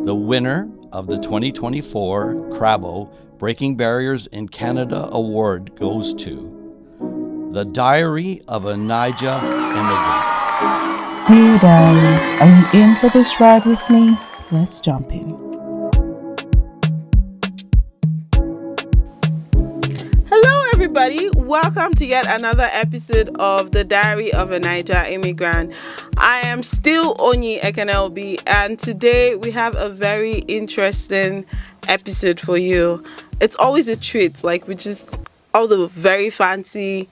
The winner of the 2024 Crabbo Breaking Barriers in Canada Award goes to The Diary of a Niger Immigrant. Hey darling, are you in for this ride with me? Let's jump in. Hello everybody, welcome to yet another episode of The Diary of a Niger Immigrant. I am still Onyi Ekenelbi, and today we have a very interesting episode for you. It's always a treat, like we just all the very fancy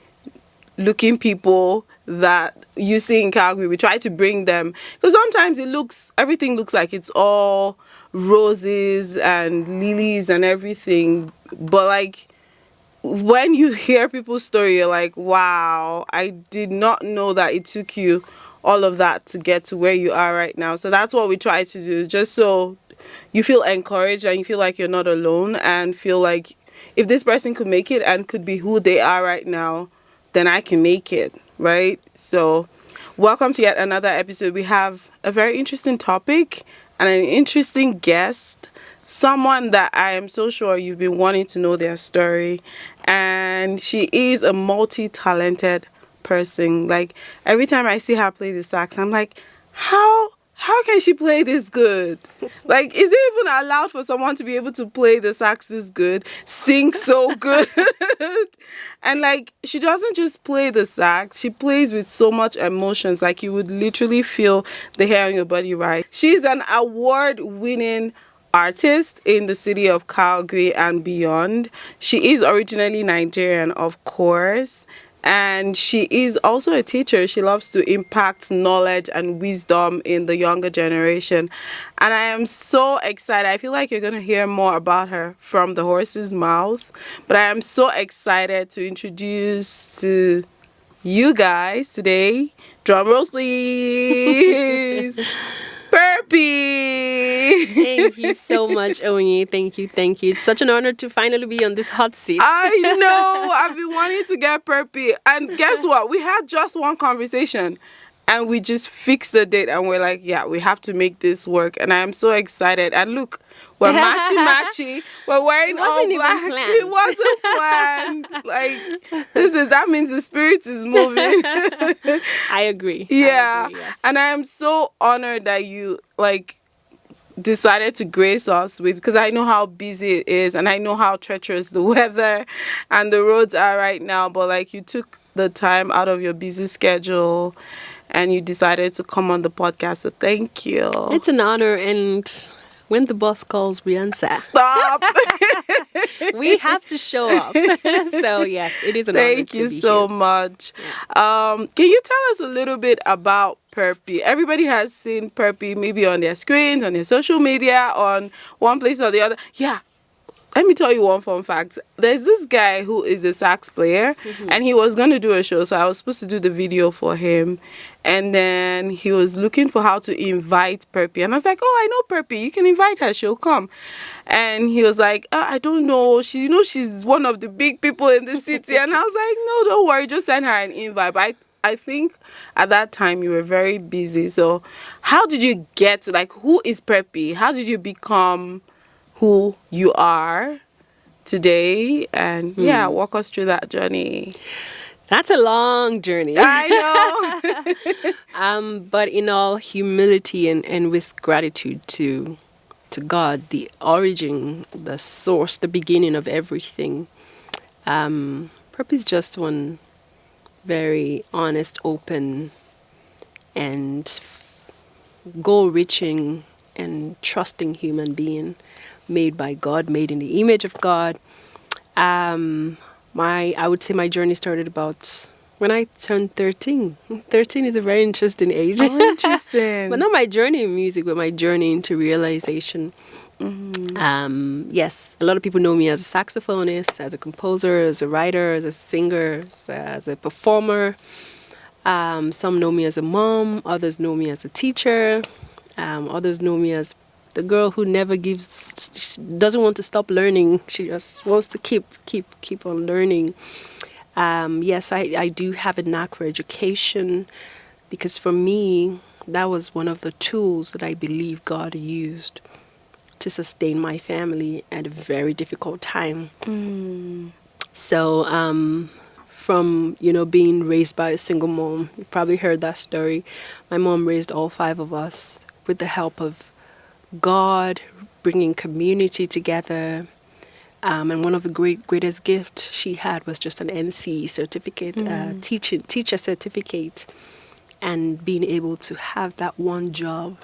looking people that you see in Calgary. We try to bring them because sometimes everything looks like it's all roses and lilies and everything, but like when you hear people's story, you're like, wow, I did not know that it took you all of that to get to where you are right now. So that's what we try to do, just so you feel encouraged and you feel like you're not alone and feel like if this person could make it and could be who they are right now, then I can make it, right? So welcome to yet another episode. We have a very interesting topic and an interesting guest, someone that I am so sure you've been wanting to know their story. And she is a multi-talented person. Like every time I see her play the sax, I'm like, how can she play this good? Like, is it even allowed for someone to be able to play the sax this good, sing so good? And like, she doesn't just play the sax, she plays with so much emotions. Like you would literally feel the hair on your body rise. She's an award-winning artist in the city of Calgary and beyond. She is originally Nigerian, of course, and she is also a teacher. She loves to impact knowledge and wisdom in the younger generation, and I am so excited. I feel like you're going to hear more about her from the horse's mouth, but I am so excited to introduce to you guys today, drum rolls please, Perpie. Thank you so much, Onyi. Thank you. It's such an honor to finally be on this hot seat. I know. I've been wanting to get Perpie. And guess what? We had just one conversation and we just fixed the date and we're like, yeah, we have to make this work. And I am so excited. And look, we're matchy. We're wearing all black. It wasn't planned. Like, that means the spirit is moving. I agree. Yeah. Yes. And I am so honored that you, decided to grace us with, because I know how busy it is and I know how treacherous the weather and the roads are right now, but you took the time out of your busy schedule and you decided to come on the podcast, so thank you. It's an honor, and when the boss calls, we answer. Stop. We have to show up. So yes, it is an honor to be here. Thank you so much. Can you tell us a little bit about Perpie? Everybody has seen Perpie maybe on their screens, on their social media, on one place or the other. Yeah. Let me tell you one fun fact. There's this guy who is a sax player, and he was going to do a show, so I was supposed to do the video for him. And then he was looking for how to invite Perpie. And I was like, oh, I know Perpie. You can invite her. She'll come. And he was like, I don't know. She's one of the big people in the city. And I was like, no, don't worry. Just send her an invite. But I think at that time you were very busy. So how did you get to, who is Perpie? How did you become who you are today? And walk us through that journey. That's a long journey. I know. But in all humility and with gratitude to God, the origin, the source, the beginning of everything. Perpie is just one very honest, open, and goal-reaching and trusting human being, made by God, made in the image of God. I would say my journey started about when I turned 13. 13 is a very interesting age. Oh, interesting. But not my journey in music, but my journey into realization. Mm-hmm. Yes, a lot of people know me as a saxophonist, as a composer, as a writer, as a singer, as a performer. Some know me as a mom, others know me as a teacher, others know me as the girl who never doesn't want to stop learning. She just wants to keep on learning. Yes, I do have a knack for education, because for me, that was one of the tools that I believe God used to sustain my family at a very difficult time. So from, being raised by a single mom, you probably heard that story. My mom raised all 5 of us with the help of God, bringing community together. And one of the greatest gifts she had was just an NC certificate, teacher certificate, and being able to have that one job.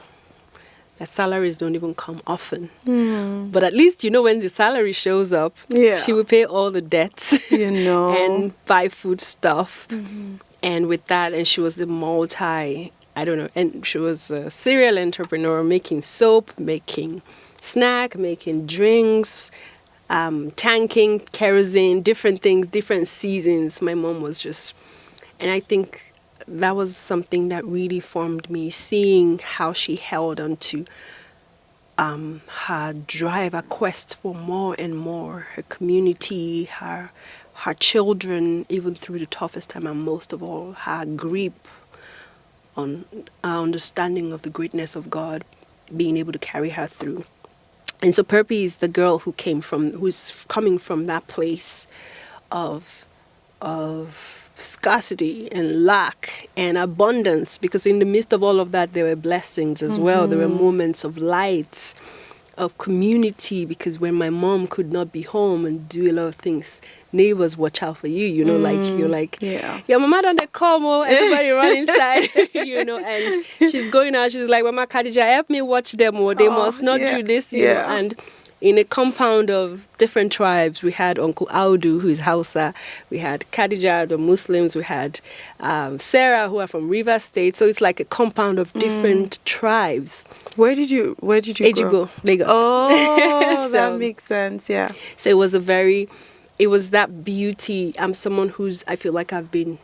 That salaries don't even come often. But at least, when the salary shows up, she will pay all the debts, and buy food stuff. And with that, and she was and she was a serial entrepreneur, making soap, making snack, making drinks, tanking, kerosene, different things, different seasons. My mom was just, and I think that was something that really formed me, seeing how she held on to her drive, her quest for more and more, her community, her children, even through the toughest time, and most of all, her grip on our understanding of the greatness of God, being able to carry her through. And so Perpie is the girl who's coming from that place of scarcity and lack and abundance, because in the midst of all of that, there were blessings as well. There were moments of light, of community, because when my mom could not be home and do a lot of things, neighbors watch out for you, like you're like, your mama don't come, everybody run inside, and she's going out, she's like, Mama Khadija, help me watch them, or they must not do this, know. And in a compound of different tribes, we had Uncle Audu, who is Hausa, we had Khadija, the Muslims, we had Sarah, who are from Rivers State. So it's like a compound of different tribes. Where did you grow? Ejigo, Lagos. Oh, that makes sense, yeah. So it was that beauty. I'm someone I feel like I've been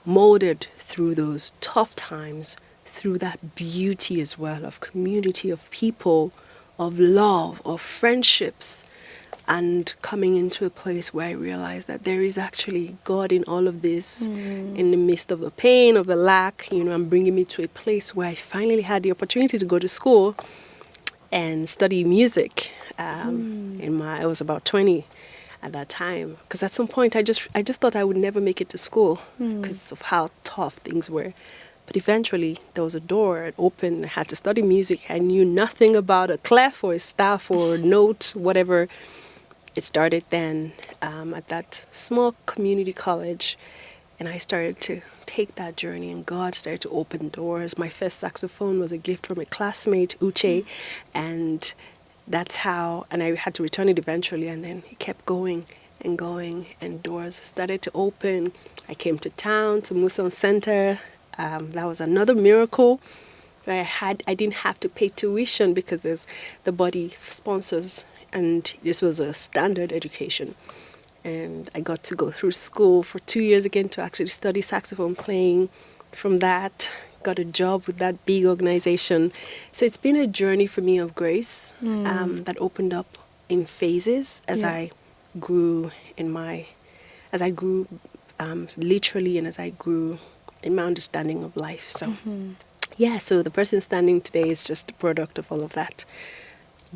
molded through those tough times, through that beauty as well, of community, of people, of love, of friendships, and coming into a place where I realized that there is actually God in all of this, in the midst of the pain, of the lack, and bringing me to a place where I finally had the opportunity to go to school and study music. I was about 20 at that time, because at some point I just thought I would never make it to school because of how tough things were. But eventually, there was a door, it opened, I had to study music. I knew nothing about a clef or a staff or a note, whatever. It started then at that small community college, and I started to take that journey, and God started to open doors. My first saxophone was a gift from a classmate, Uche, and that's how, and I had to return it eventually, and then it kept going, and doors started to open. I came to town, to Muson Center. That was another miracle. I didn't have to pay tuition because the body sponsors, and this was a standard education. And I got to go through school for 2 years again to actually study saxophone playing. From that, got a job with that big organization. So it's been a journey for me of grace that opened up in phases as I grew literally, and as I grew in my understanding of life. So, so the person standing today is just a product of all of that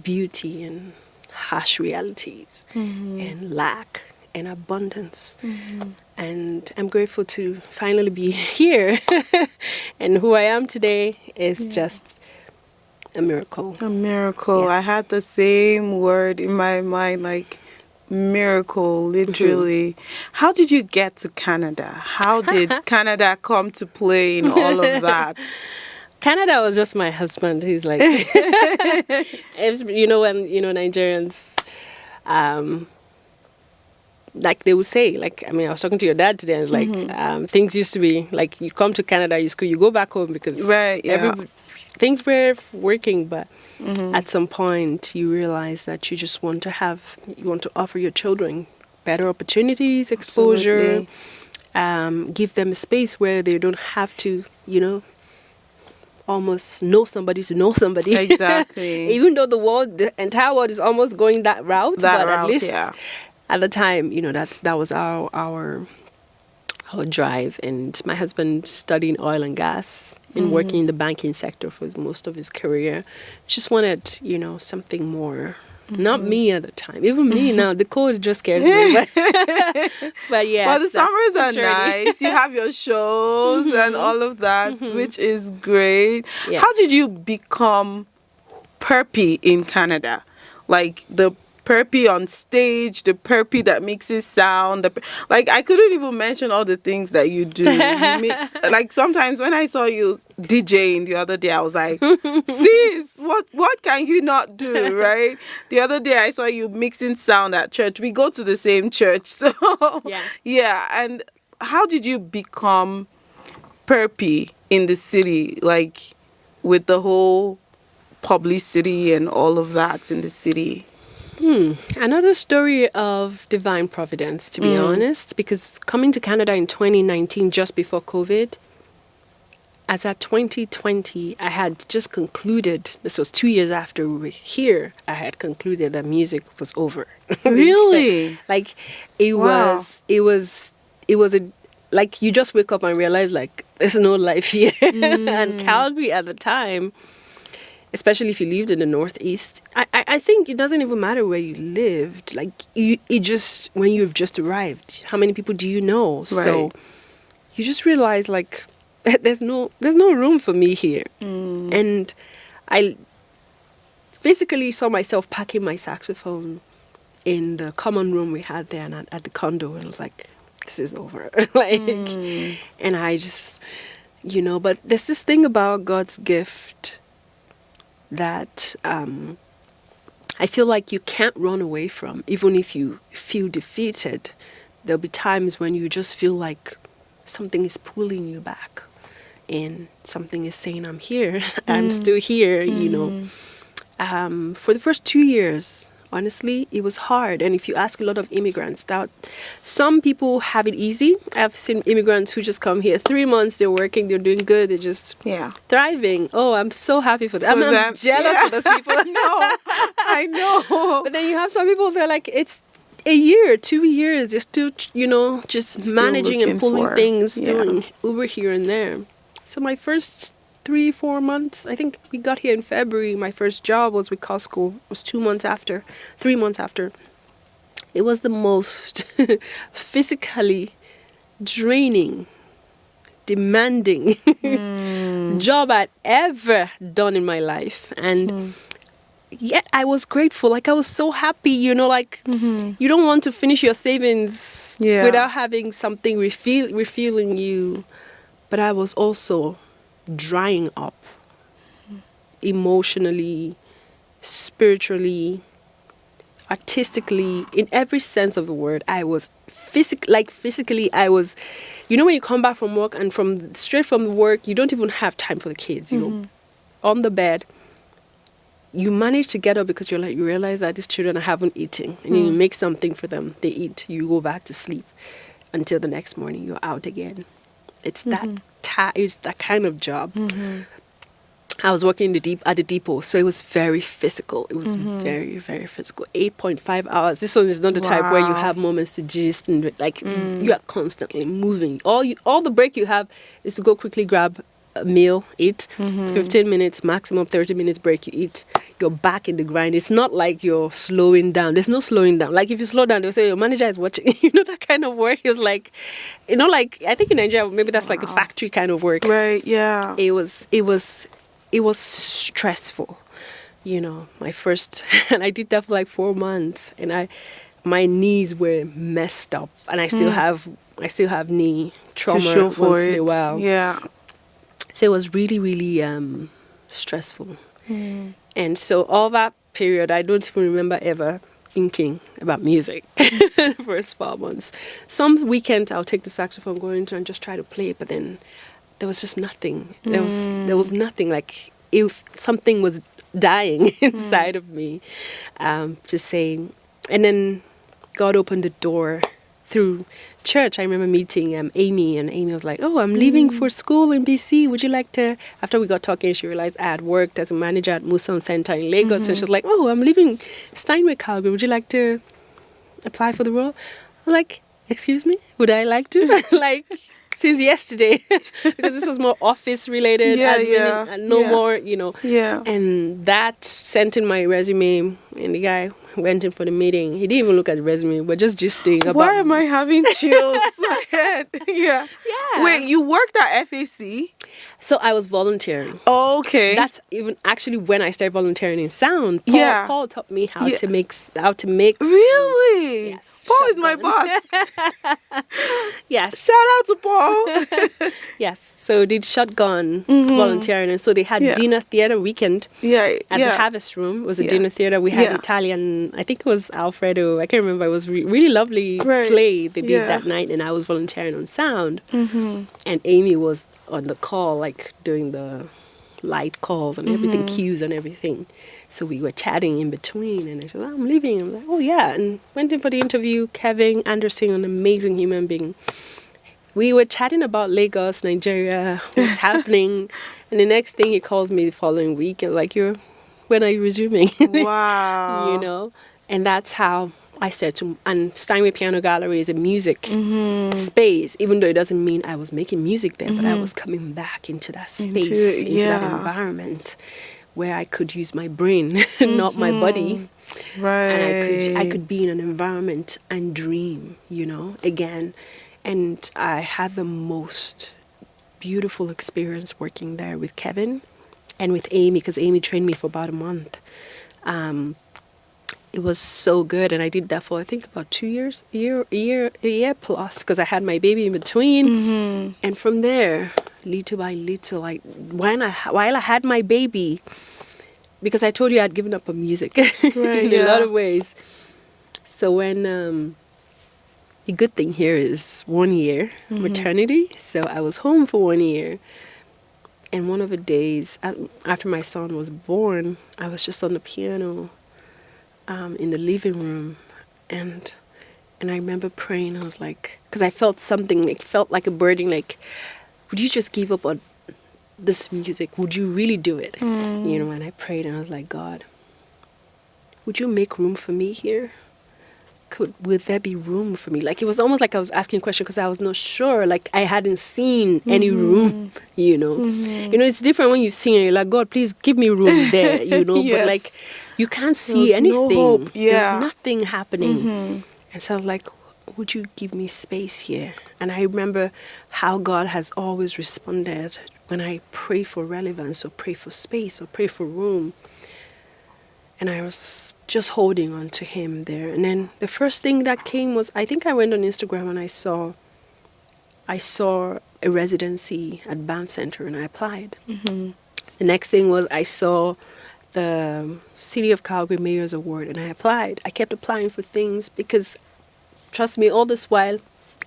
beauty and harsh realities and lack and abundance. And I'm grateful to finally be here. And who I am today is just a miracle. A miracle. I had the same word in my mind, like miracle, literally. How did you get to Canada? How did Canada come to play in all of that? Canada was just my husband. He's like, when Nigerians, like they would say, like, I was talking to your dad today, and it's like, things used to be like, you come to Canada, you go back home because things were working, but at some point you realize that you just want to offer your children better opportunities, exposure, give them a space where they don't have to, almost know somebody to know somebody. Exactly. Even though the entire world is almost going that route, at least at the time, that was our drive. And my husband studying oil and gas and working in the banking sector for most of his career. Just wanted, something more. Not me at the time. Even me now, the cold just scares me. But yeah. Well, the summers are nice. You have your shows and all of that, which is great. Yeah. How did you become Perpie in Canada? Like the Perpie on stage, the Perpie that mixes sound. I couldn't even mention all the things that you do. You mix. Like sometimes when I saw you DJing the other day, I was like, sis, what can you not do, right? The other day I saw you mixing sound at church. We go to the same church, so yeah. And how did you become Perpie in the city, like with the whole publicity and all of that in the city? Another story of divine providence, to be honest, because coming to Canada in 2019, just before COVID, as at 2020, I had just concluded, this was 2 years after we were here, I had concluded that music was over. Really? It was like you just wake up and realize like there's no life here. And Calgary at the time, especially if you lived in the Northeast, I think it doesn't even matter where you lived. Like when you've just arrived, how many people do you know? Right. So you just realize like there's no room for me here. And I basically saw myself packing my saxophone in the common room we had there and at the condo, and I was like, this is over. And I just, but there's this thing about God's gift that I feel like you can't run away from, even if you feel defeated. There'll be times when you just feel like something is pulling you back and something is saying, I'm here, I'm still here, For the first 2 years, honestly, it was hard. And if you ask a lot of immigrants, some people have it easy. I've seen immigrants who just come here 3 months, they're working, they're doing good, they're just thriving. Oh, I'm so happy for them. I'm jealous for those people. I know. But then you have some people, they're like, it's a year, 2 years, they're still, just managing and pulling things, doing Uber here and there. So my first 3-4 months, I think we got here in February. My first job was with Costco. It was 3 months after. It was the most physically draining, demanding job I'd ever done in my life. And yet I was grateful. Like I was so happy, you don't want to finish your savings without having something refueling you. But I was also drying up emotionally, spiritually, artistically, in every sense of the word. I was physically, I was, when you come back from work and straight from work, you don't even have time for the kids. You're on the bed. You manage to get up because you realize that these children haven't eaten, and you make something for them. They eat. You go back to sleep until the next morning. You're out again. It's it's that kind of job. I was working at the depot, so it was very physical. It was very, very physical. 8.5 hours. This one is not the type where you have moments to gist and you are constantly moving. All the break you have is to go quickly grab a meal, eat. 15 minutes, maximum 30 minutes break, you eat. You're back in the grind. It's not like you're slowing down. There's no slowing down. Like if you slow down, they'll say your manager is watching. That kind of work is like, I think in Nigeria maybe that's like a factory kind of work. Right. Yeah. It was stressful. My first, and I did that for like 4 months, and my knees were messed up, and I still have knee trauma to show for once it. in a while. Yeah. So it was really, really stressful. And so all that period, I don't even remember ever thinking about music the first 4 months. Some weekends I'll take the saxophone, go into and just try to play it, but then there was just nothing. There was nothing. Like if something was dying inside of me, to say. And then God opened the door through church. I remember meeting Amy, and Amy was like, oh, I'm leaving for school in BC. Would you like to? After we got talking, she realized I had worked as a manager at Muson Center in Lagos, and she was like, oh, I'm leaving Steinway, Calgary. Would you like to apply for the role? I'm like, excuse me, would I like to? since yesterday because this was more office related, admin, and no more, Yeah. And that sent in my resume, and the guy went in for the meeting. He didn't even look at the resume. We're just gisting about. Why am I having chills? My head. Yeah. Yeah. Wait, you worked at FAC? So I was volunteering. Okay. That's even actually when I started volunteering in sound. Paul taught me how to mix. Really? Yes. Paul is my boss. Yes. Shout out to Paul. Yes. So did shotgun volunteering, and so they had dinner theater weekend. At the Harvest Room. It was a dinner theater. We had Italian. I think it was Alfredo. I can't remember. It was really lovely play they did that night, and I was volunteering on sound. And Amy was on the call, like doing the light calls and everything, cues and everything. So we were chatting in between, and I said, I'm leaving. I'm like, oh yeah, and went in for the interview. Kevin Anderson, an amazing human being. We were chatting about Lagos, Nigeria, what's happening, and the next thing he calls me the following week and like, when are you resuming? Wow. And that's how I started to, and Steinway Piano Gallery is a music space, even though it doesn't mean I was making music there, but I was coming back into that space, into that environment where I could use my brain, not my body. Right. And I could be in an environment and dream, again. And I had the most beautiful experience working there with Kevin and with Amy, because Amy trained me for about a month. It was so good, and I did that for I think about 2 years, a year plus, because I had my baby in between. And from there, little by little, while I had my baby, because I told you I'd given up on music in a lot of ways. So when the good thing here is 1 year maternity, so I was home for 1 year. And one of the days after my son was born, I was just on the piano in the living room, and I remember praying. I was like, because I felt something, it felt like a burden, like, would you just give up on this music? Would you really do it? And I prayed, and I was like, God, would you make room for me here? Would there be room for me? Like, it was almost like I was asking a question because I was not sure. Like, I hadn't seen any room, it's different when you sing and you're like, God, please give me room there, but like, you can't see anything. No hope. There's nothing happening. And so I was like, would you give me space here? And I remember how God has always responded when I pray for relevance or pray for space or pray for room. And I was just holding on to him there. And then the first thing that came was, I think I went on Instagram and I saw a residency at BAM Center, and I applied. The next thing was I saw the City of Calgary Mayor's Award, and I applied. I kept applying for things because, trust me, all this while,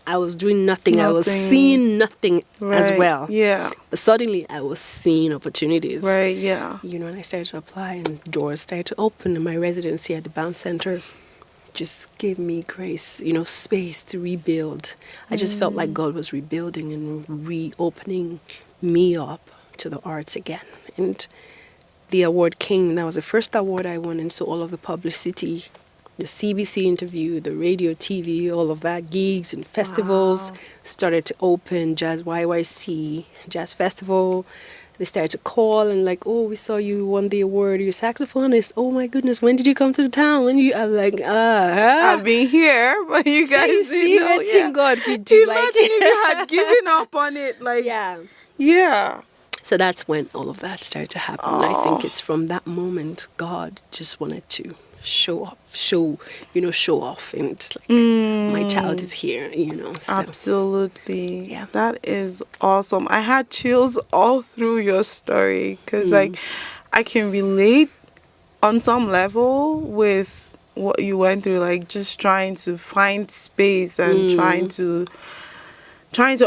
I was doing nothing. I was seeing nothing as well. Yeah. But suddenly I was seeing opportunities. Right, yeah. And I started to apply, and doors started to open, and my residency at the BAM Center just gave me grace, space to rebuild. I just felt like God was rebuilding and reopening me up to the arts again. And the award came. That was the first award I won, and so all of the publicity, the CBC interview, the radio, TV, all of that, gigs and festivals started to open. Jazz YYC, Jazz Festival. They started to call and like, oh, we saw you won the award. You're a saxophonist. Oh my goodness, when did you come to the town? I was like, I've been here, but you guys letting God be do. Imagine if you had given up on it, yeah. So that's when all of that started to happen. I think it's from that moment God just wanted to show off, and it's like my child is here, So. Absolutely. Yeah. That is awesome. I had chills all through your story because I can relate on some level with what you went through, like just trying to find space and trying to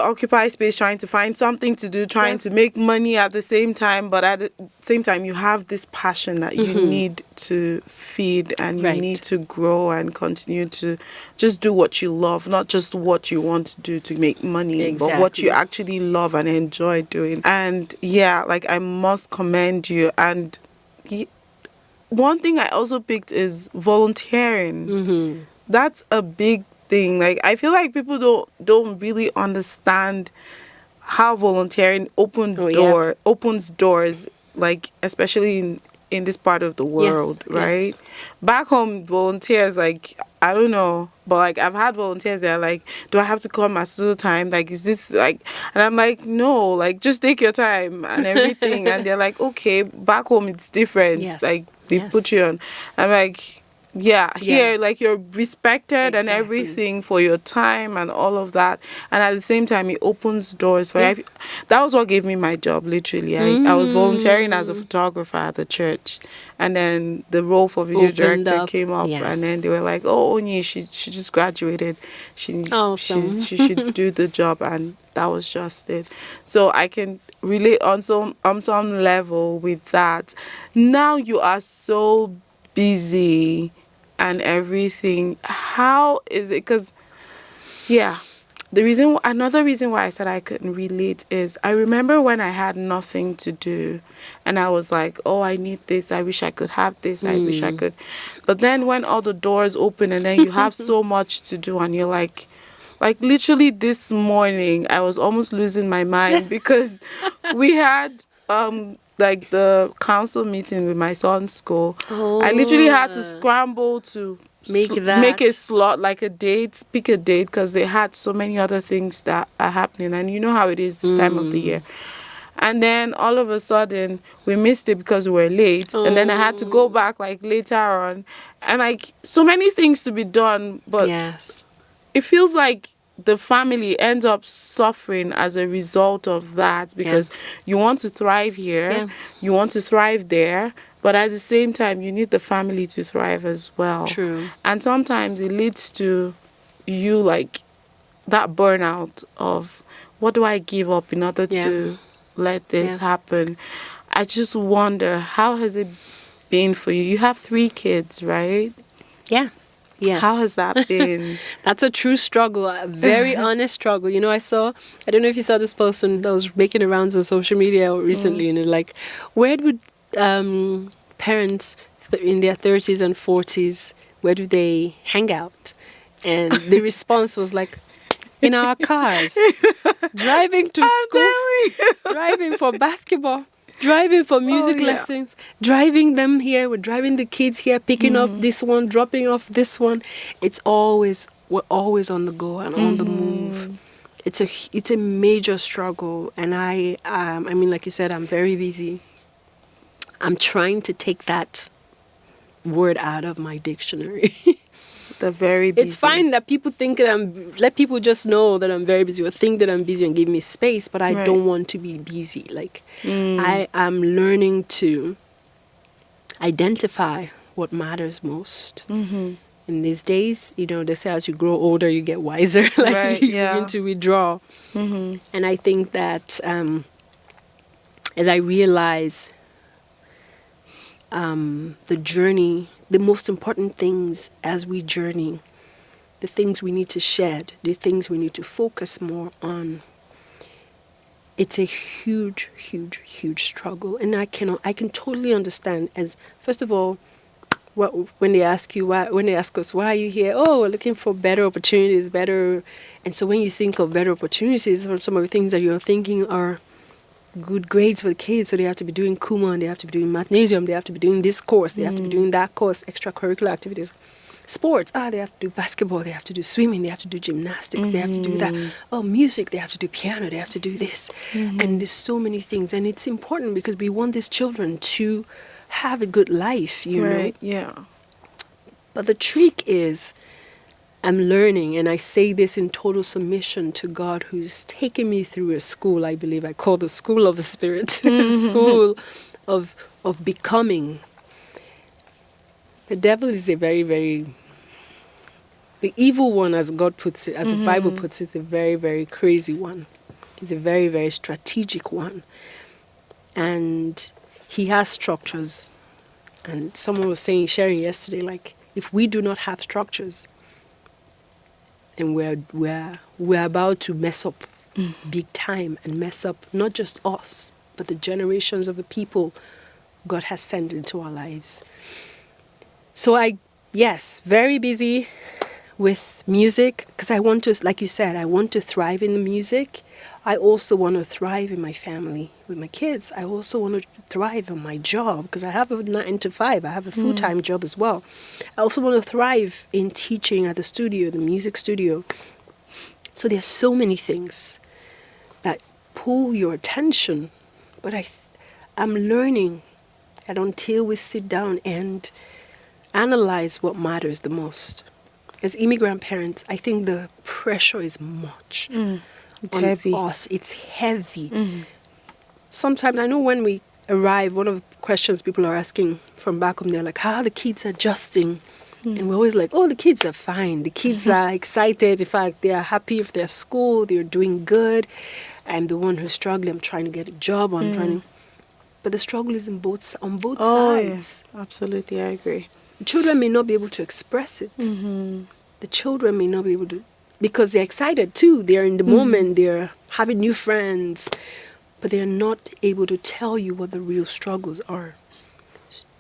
occupy space, trying to find something to do, trying to make money at the same time. But at the same time, you have this passion that you need to feed, and you need to grow and continue to just do what you love, not just what you want to do to make money, but what you actually love and enjoy doing. And I must commend you. And one thing I also picked is volunteering. That's a big thing. Like, I feel like people don't really understand how volunteering opens doors, like, especially in this part of the world, right? Yes. Back home, volunteers, like, I don't know, but like, I've had volunteers that are like, do I have to come at so time? Like, is this like, and I'm like, no, like, just take your time and everything. And they're like, okay, back home it's different. Yes. Like, they Yes. put you on. I'm like, yeah, here, like, you're respected and Exactly. everything for your time and all of that. And at the same time, it opens doors for that was what gave me my job, literally. I was volunteering as a photographer at the church, and then the role for video Opened director up. came up. Yes. And then they were like, oh, Onyi, she just graduated, she Awesome. she should do the job. And that was just it. So I can relate on some level with that. Now you are so busy and everything. How is it? Because another reason why I said I couldn't relate is I remember when I had nothing to do and I was like, oh, I need this, I wish I could have this, I wish I could. But then when all the doors open and then you have so much to do and you're like literally this morning I was almost losing my mind because we had like the council meeting with my son's school. I literally had to scramble to make a slot, like a date, pick a date, because they had so many other things that are happening. And you know how it is this time of the year. And then all of a sudden we missed it because we were late. And then I had to go back like later on. And like so many things to be done. But it feels like the family ends up suffering as a result of that because you want to thrive here, you want to thrive there, but at the same time, you need the family to thrive as well. True. And sometimes it leads to you like that burnout of what do I give up in order to let this happen? I just wonder, how has it been for you? You have 3 kids, right? Yeah. Yes. How has that been? That's a true struggle, a very honest struggle. You know, I don't know if you saw this post that was making the rounds on social media recently, and it's like, where would parents in their 30s and 40s, where do they hang out? And the response was like, in our cars, driving to school, driving for basketball, driving for music lessons, driving them here, we're driving the kids here, picking up this one, dropping off this one. We're always on the go and on the move. It's a major struggle, and I mean, like you said, I'm very busy. I'm trying to take that word out of my dictionary. The very busy. It's fine that people think that let people just know that I'm very busy or think that I'm busy and give me space, but I don't want to be busy. Like, I am learning to identify what matters most. In these days, you know, they say as you grow older, you get wiser. Like, you begin to withdraw. And I think that as I realize the journey, the most important things as we journey, the things we need to shed, the things we need to focus more on, it's a huge, huge, huge struggle. And I can totally understand, as first of all, when they ask us, why are you here? Oh, we're looking for better opportunities, better. And so when you think of better opportunities, or some of the things that you're thinking are good grades for the kids, so they have to be doing Kumon, they have to be doing mathnasium, they have to be doing this course, they have to be doing that course, extracurricular activities, sports, they have to do basketball, they have to do swimming, they have to do gymnastics, they have to do that, music, they have to do piano, they have to do this, and there's so many things, and it's important because we want these children to have a good life, you know. But the trick is, I'm learning, and I say this in total submission to God, who's taken me through a school, I believe I call the school of the Spirit, school of becoming. The devil is a very, very, the evil one, as God puts it, as the Bible puts it, a very, very crazy one. It's a very, very strategic one. And he has structures. And someone was sharing yesterday, like, if we do not have structures, and we're about to mess up big time, and mess up not just us, but the generations of the people God has sent into our lives. So yes, very busy, with music, because I want to, like you said, I want to thrive in the music. I also want to thrive in my family with my kids. I also want to thrive in my job because I have a 9 to 5. I have a full-time job as well. I also want to thrive in teaching at the studio, the music studio. So there's so many things that pull your attention, but I'm learning that until we sit down and analyze what matters the most. As immigrant parents, I think the pressure is much. It's on heavy. us. It's heavy. Sometimes I know when we arrive, one of the questions people are asking from back home, they're like, how are the kids adjusting? And we're always like, oh, the kids are fine. The kids are excited. In fact, they are happy with their school. They're doing good. I'm the one who's struggling. I'm trying to get a job. But the struggle is on both sides. Yeah. Absolutely, I agree. Children may not be able to express it. The children may not be able to, because they're excited too. They're in the moment. They're having new friends. But they're not able to tell you what the real struggles are.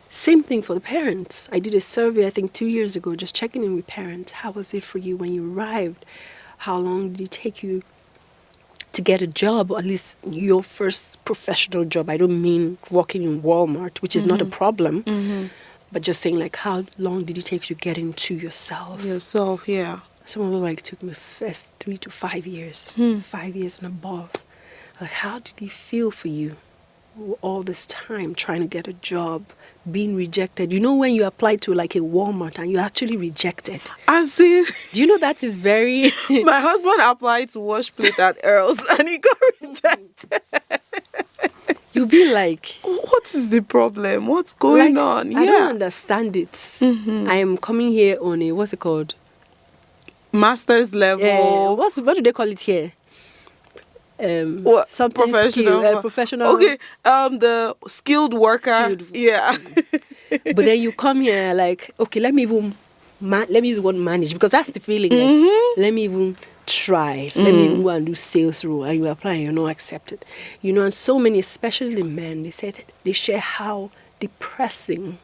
Same thing for the parents. I did a survey, I think 2 years ago, just checking in with parents. How was it for you when you arrived? How long did it take you to get a job, or at least your first professional job? I don't mean working in Walmart, which is not a problem, but just saying, like, how long did it take you to get into yourself? Yourself, yeah. Some of them, like, took me first 3 to 5 years, 5 years and above. Like, how did it feel for you all this time trying to get a job, being rejected? You know, when you apply to like a Walmart and you're actually rejected. I see. Do you know that is very... My husband applied to wash plate at Earl's and he got rejected. You'll be like... What is the problem? What's going on? I don't understand it. I am coming here on a, what's it called? Master's level. What do they call it here? What? Something Professional. professional. Okay, the skilled worker. Yeah. But then you come here like, okay, let me use the word manage, because that's the feeling. Like, let me even try. Let me even go and do sales role, and you apply and you're not accepted. You know, and so many, especially the men, they share how depressing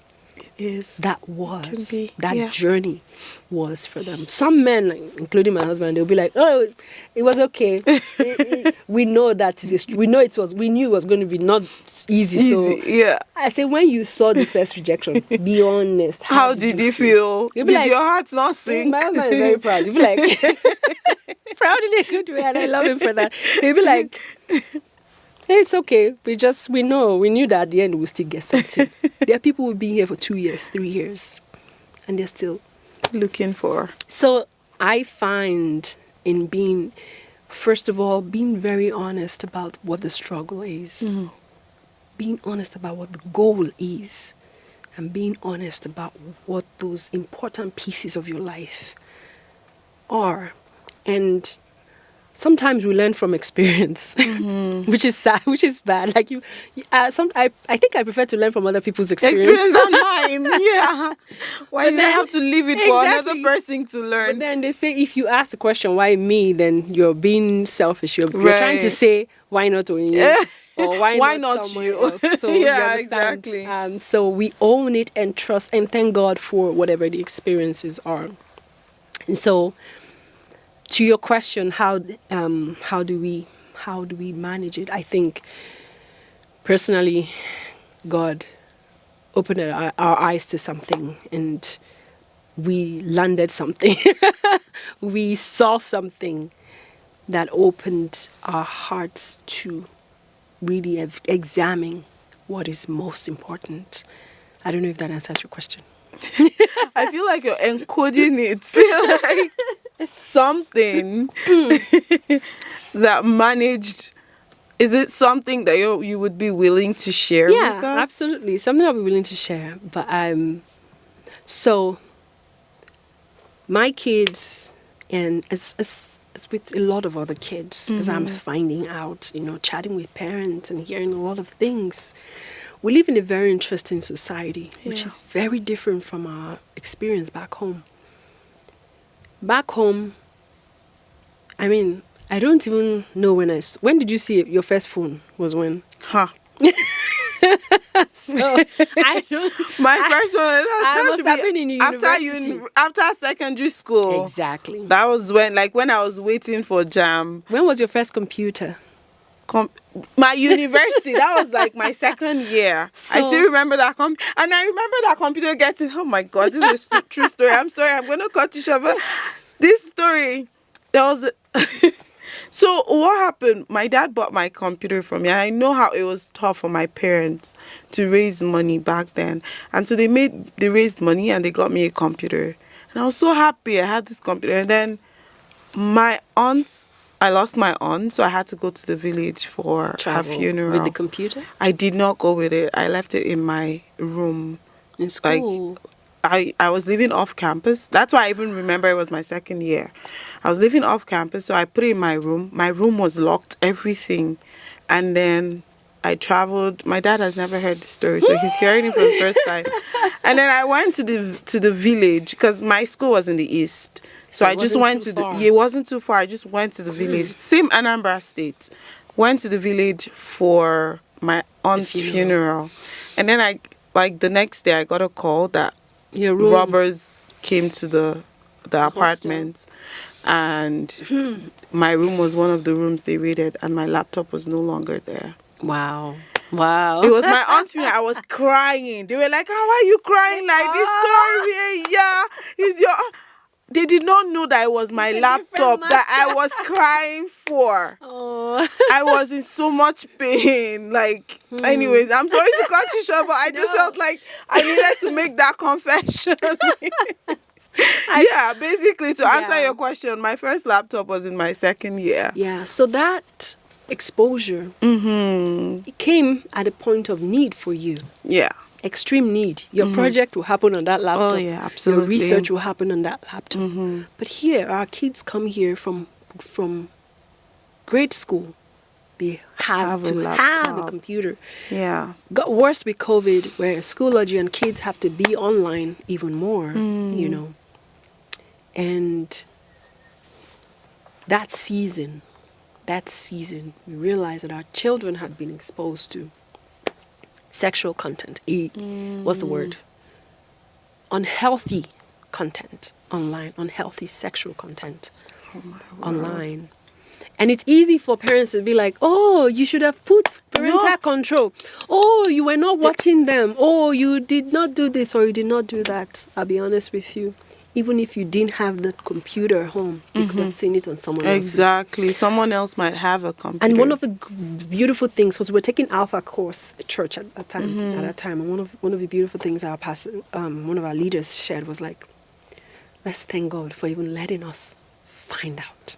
Is that was, be, that journey was for them. Some men, like, including my husband, they'll be like, oh, it was okay. We know that we knew it was going to be not easy. So yeah. I say, when you saw the first rejection, be honest. How did you feel? You'll be Did like, your heart not sink? my husband is very proud. You'll be like, proud in a good way, and I love him for that. He'll be like, hey, it's okay. We knew that at the end we'll still get something. There are people who've been here for 2 years, 3 years, and they're still looking for. So I find in being, first of all, being very honest about what the struggle is, being honest about what the goal is, and being honest about what those important pieces of your life are. And sometimes we learn from experience, which is sad, which is bad. Like I think I prefer to learn from other people's experience than mine. Yeah. Why do I have to leave it for another person to learn? But then they say, if you ask the question, why me, then you're being selfish. You're trying to say, why not only you? Or why not you? Else? So yeah, you understand? exactly. So we own it and trust and thank God for whatever the experiences are. And so, to your question, how do we manage it? I think personally, God opened our eyes to something, and we landed something. We saw something that opened our hearts to really examine what is most important. I don't know if that answers your question. I feel like you're encoding it. Like something that managed. Is it something that you would be willing to share with us? Yeah, absolutely. Something I'll be willing to share. But so my kids, and as with a lot of other kids, as I'm finding out, chatting with parents and hearing a lot of things, we live in a very interesting society, which is very different from our experience back home. Back home, I mean, I don't even know when did you see it? Your first phone was when? Huh. So I don't. My first one, I that must should have be been in university. after secondary school. Exactly. That was when I was waiting for jam. When was your first computer? My university, that was like my second year. I So- still remember that and I remember that computer getting, oh my God, this is a true story. I'm sorry, I'm going to cut you short, but this story, there was so what happened, my dad bought my computer for me. I know how it was tough for my parents to raise money back then, and so they raised money and they got me a computer, and I was so happy I had this computer. And then I lost my aunt, so I had to go to the village for her Travel funeral. with the computer I did not go with it. I left it in my room. in school. I was living off campus. That's why I even remember it was my second year. I was living off campus, so I put it in my room. My room was locked, everything. And then I traveled. My dad has never heard the story, so he's hearing it for the first time. And then I went to the village because my school was in the east. So I just went to it wasn't too far. I just went to the village. Same Anambra State. Went to the village for my aunt's funeral. And then the next day I got a call that Your room. robbers came to the apartment, and my room was one of the rooms they raided, and my laptop was no longer there. Wow. It was my aunt's funeral. I was crying. They were like, "How are you crying like this? Sorry, yeah, it's your." They did not know that it was my laptop that I was crying for. Oh. I was in so much pain. Like, anyways, I'm sorry to cut you short, but I just felt like I needed to make that confession. Yeah, basically, to answer your question, my first laptop was in my second year. Yeah, so that exposure it came at a point of need for you. Yeah. Extreme need. Your project will happen on that laptop. Oh, yeah, absolutely. Your research will happen on that laptop. But here, our kids come here from grade school. They have to have a computer. Yeah. Got worse with COVID, where Schoology and kids have to be online even more, you know. And that season, we realized that our children had been exposed to sexual content. What's the word? Unhealthy content online, unhealthy sexual content online. And it's easy for parents to be like, oh, you should have put parental control. Oh, you were not watching them. Oh, you did not do this or you did not do that. I'll be honest with you. Even if you didn't have the computer at home, you could have seen it on someone else's. Exactly. Someone else might have a computer. And one of the beautiful things, because we're taking Alpha course at church at that time, and one of the beautiful things our pastor, one of our leaders shared was like, let's thank God for even letting us find out.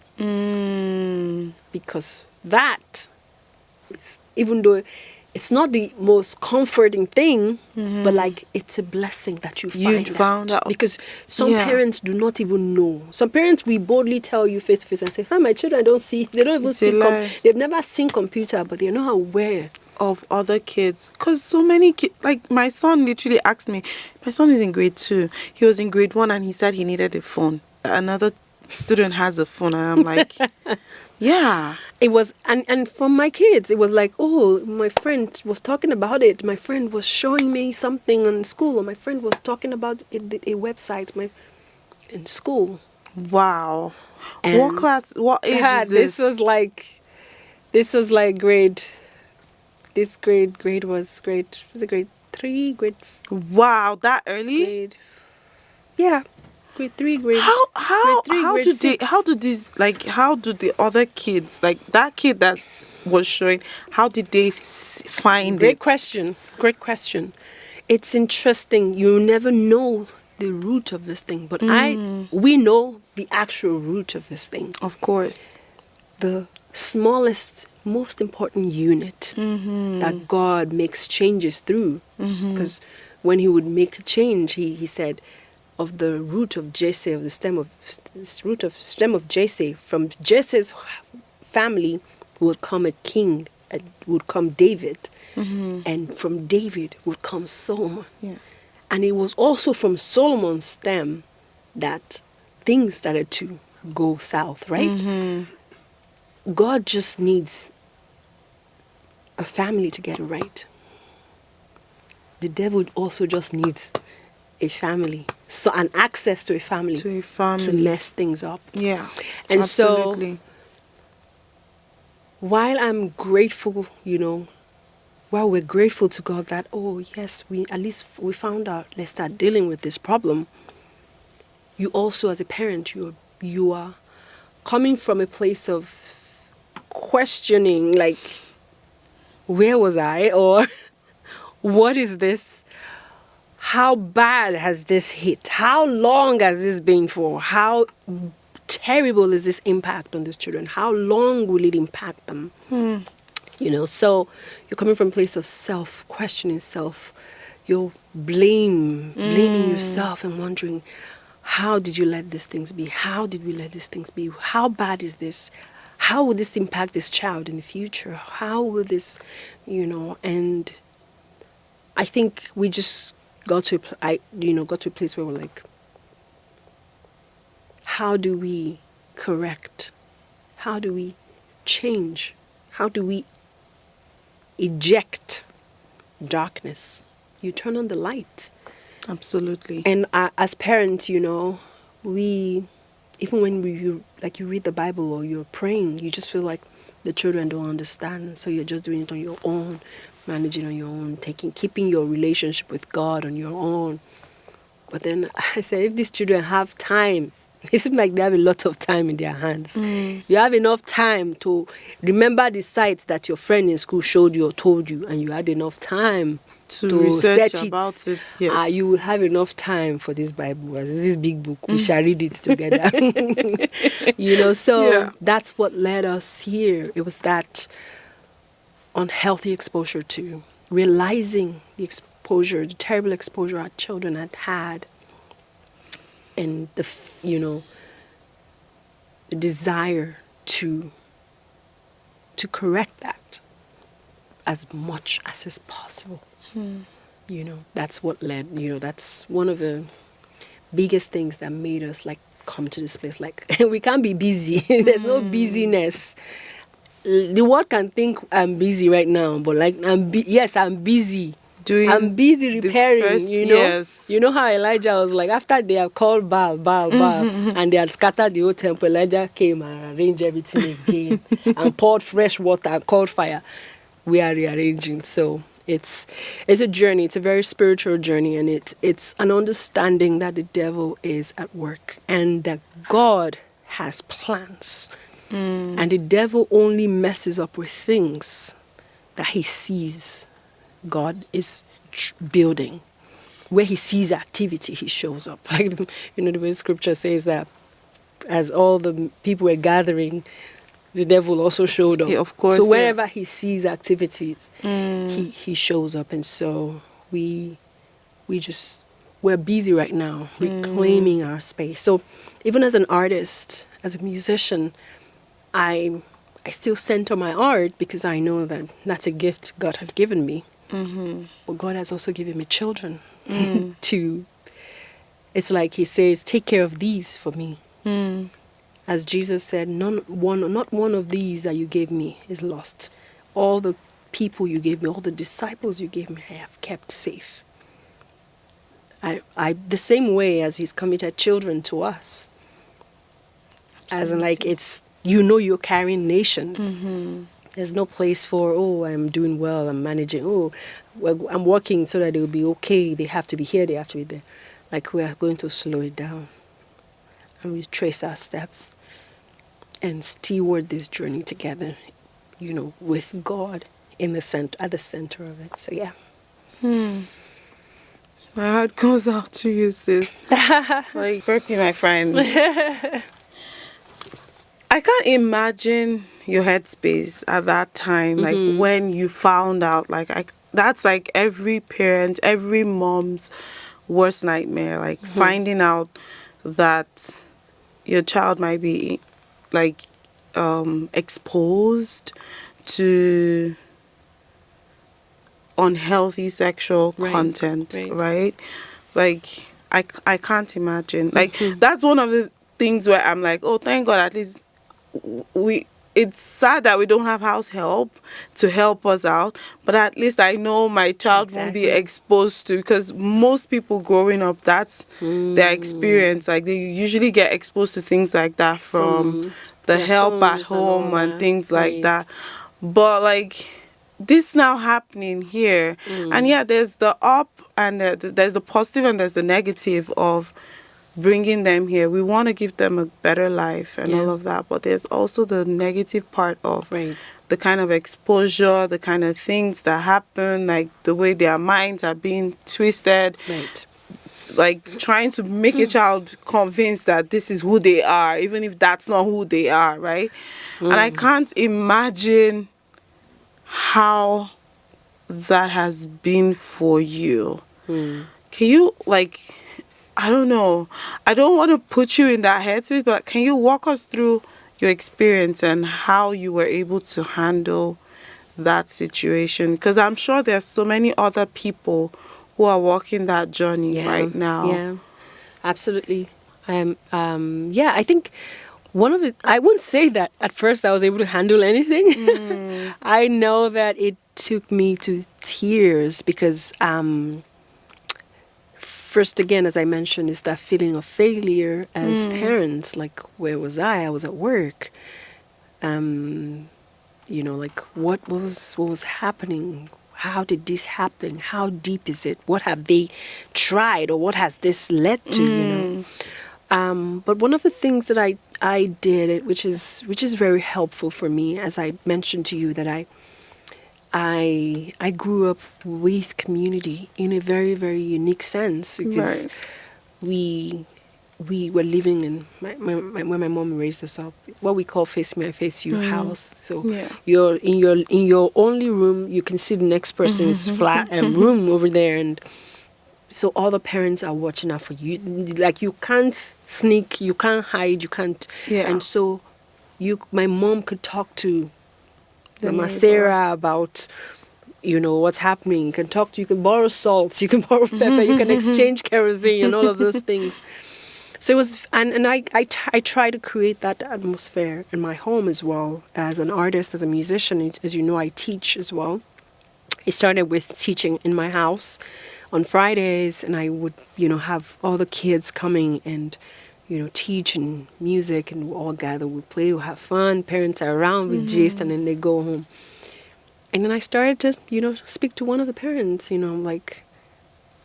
Because that is, even though it's not the most comforting thing, but like it's a blessing that you found out. Because some parents do not even know. Some parents will boldly tell you face to face and say, my children don't see, they don't even see, they've never seen computer, but they're not aware of other kids. Because so many kids, like my son literally asked me, my son is in grade 2. He was in grade 1 and he said he needed a phone. Another student has a phone, and I'm like, yeah. It was, and from my kids, it was like, oh, my friend was talking about it. My friend was showing me something in school, or my friend was talking about a website in school. Wow. And what class, what age is this? This was like grade, was it grade 3, Wow, that early? Grade 3, grade how do 6. how do the other kids, like that kid that was showing, how did they find Great it? Great question. It's interesting. You never know the root of this thing, but we know the actual root of this thing. Of course. The smallest, most important unit that God makes changes through. Because when he would make a change, he said, of the root of Jesse, of the stem of Jesse, from Jesse's family would come a king, would come David, and from David would come Solomon. Yeah. And it was also from Solomon's stem that things started to go south, right? God just needs a family to get it right. the devil also just needs a family, so an access to a family, to mess things up. Yeah, and absolutely. So while I'm grateful, while we're grateful to God that, oh yes, we found out, let's start dealing with this problem. You also, as a parent, you are coming from a place of questioning, like, where was I, or what is this? How bad has this hit? How long has this been for? How terrible is this impact on these children? How long will it impact them? So you're coming from a place of self-questioning, you're blaming yourself and wondering, how did you let these things be? How did we let these things be? How bad is this? How will this impact this child in the future? How will this, and I think we just got to a place where we're like, how do we correct? How do we change? How do we eject darkness? You turn on the light. Absolutely. And as parents, we, even when you read the Bible or you're praying, you just feel like the children don't understand. So you're just doing it on your own, managing on your own, keeping your relationship with God on your own. But then I say, if these children have time, it seems like they have a lot of time in their hands. You have enough time to remember the sites that your friend in school showed you or told you, and you had enough time to research search about it. Yes. You will have enough time for this Bible, as this big book. We shall read it together. That's what led us here. It was that unhealthy exposure to realizing the terrible exposure our children had, and the desire to correct that as much as is possible. That's what led. That's one of the biggest things that made us come to this place. We can't be busy. There's no busyness. The world can think I'm busy right now, but I'm busy. I'm busy repairing, Yes. You know how Elijah was like, after they have called Baal, and they had scattered the whole temple, Elijah came and arranged everything again and poured fresh water and called fire. We are rearranging. So it's a journey. It's a very spiritual journey, and it's an understanding that the devil is at work and that God has plans. And the devil only messes up with things that he sees God is building. Where he sees activity, he shows up. The way Scripture says that as all the people were gathering, the devil also showed up. Yeah, of course. So wherever he sees activities, he shows up. And so we're busy right now, reclaiming our space. So even as an artist, as a musician, I still center my art because I know that that's a gift God has given me. But God has also given me children it's like he says, take care of these for me. As Jesus said, not one of these that you gave me is lost. All the people you gave me, all the disciples you gave me, I have kept safe. I the same way as he's committed children to us. Absolutely. As you're carrying nations. There's no place for, I'm doing well, I'm managing, I'm working so that they'll be okay, they have to be here, they have to be there. We are going to slow it down and retrace our steps and steward this journey together, with God at the center of it. So yeah. My heart goes out to you, sis. Perpie, my friend. I can't imagine your headspace at that time, when you found out, that's every parent, every mom's worst nightmare, finding out that your child might be exposed to unhealthy sexual content, right? I can't imagine. That's one of the things where I'm like, oh, thank God, at least it's sad that we don't have house help to help us out, but at least I know my child won't be Exactly. exposed to, because most people growing up, that's their experience. Like, they usually get exposed to things like that from the their help at phones and all home and that. things like Right. that. But like, this now happening here, and yeah, there's the up and there's the positive and there's the negative of bringing them here. We want to give them a better life and all Yeah. of that, but there's also the negative part of Right. the kind of exposure, the kind of things that happen, like the way their minds are being twisted, Right. like trying to make a child convinced that this is who they are, even if that's not who they are, right? And I can't imagine how that has been for you. Can you, like, I don't know, I don't want to put you in that headspace, but can you walk us through your experience and how you were able to handle that situation? Because I'm sure there's so many other people who are walking that journey right now. Yeah, absolutely. Yeah, I think one of it, I wouldn't say that at first I was able to handle anything. I know that it took me to tears because, first, again, as I mentioned, is that feeling of failure as parents. Like, where was I? I was at work. Like, what was happening? How did this happen? How deep is it? What have they tried, or what has this led to? But one of the things that I did, which is very helpful for me, as I mentioned to you, that I grew up with community in a very, very unique sense, because we were living in when my mom raised us up, what we call face me I face you house. So you're in your only room, you can see the next person's flat room over there, and so all the parents are watching out for you. Like, you can't sneak, you can't hide, you can't. And so my mom could talk to Mama Sarah about, what's happening. You can borrow salt, you can borrow pepper, you can exchange kerosene and all of those things. So it was, and I try to create that atmosphere in my home as well. As an artist, as a musician, as you know, I teach as well. I started with teaching in my house on Fridays, and I would, have all the kids coming and, teach and music, and we'll all gather, we'll play, we'll have fun. Parents are around with gist, and then they go home. And then I started to, speak to one of the parents, like,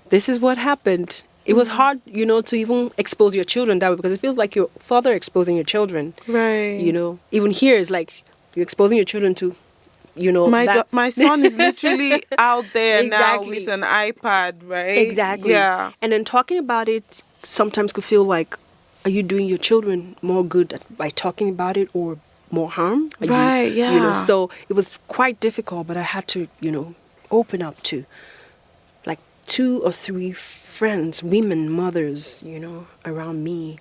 this is what happened. It was hard, to even expose your children that way, because it feels like your father exposing your children. Right. Even here, it's like you're exposing your children to, my son is literally out there now Exactly. with an iPad, right? Exactly. Yeah. And then talking about it sometimes could feel like, are you doing your children more good by talking about it, or more harm? Yeah. So it was quite difficult, but I had to, open up to like 2 or 3 friends, women, mothers, around me,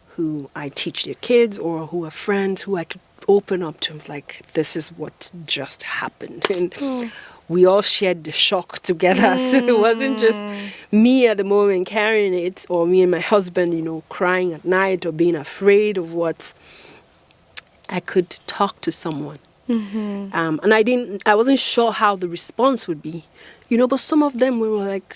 who I teach their kids, or who are friends who I could open up to, like, this is what just happened. And we all shared the shock together. So it wasn't just me at the moment carrying it, or me and my husband, crying at night or being afraid of what. I could talk to someone. And I wasn't sure how the response would be, but some of them were like,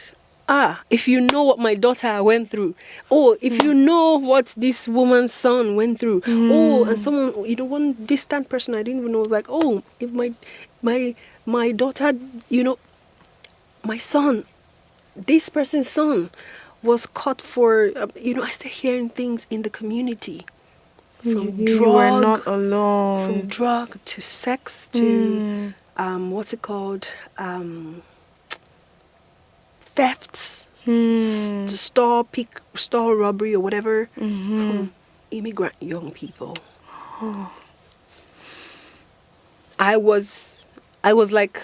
if you know what my daughter went through, or if you know what this woman's son went through, and someone, one distant person I didn't even know, was like, if my daughter, my son, this person's son was caught for, I started hearing things in the community. From You were not alone. From drug to sex to, what's it called? Thefts, to store robbery or whatever, from immigrant young people. I was like,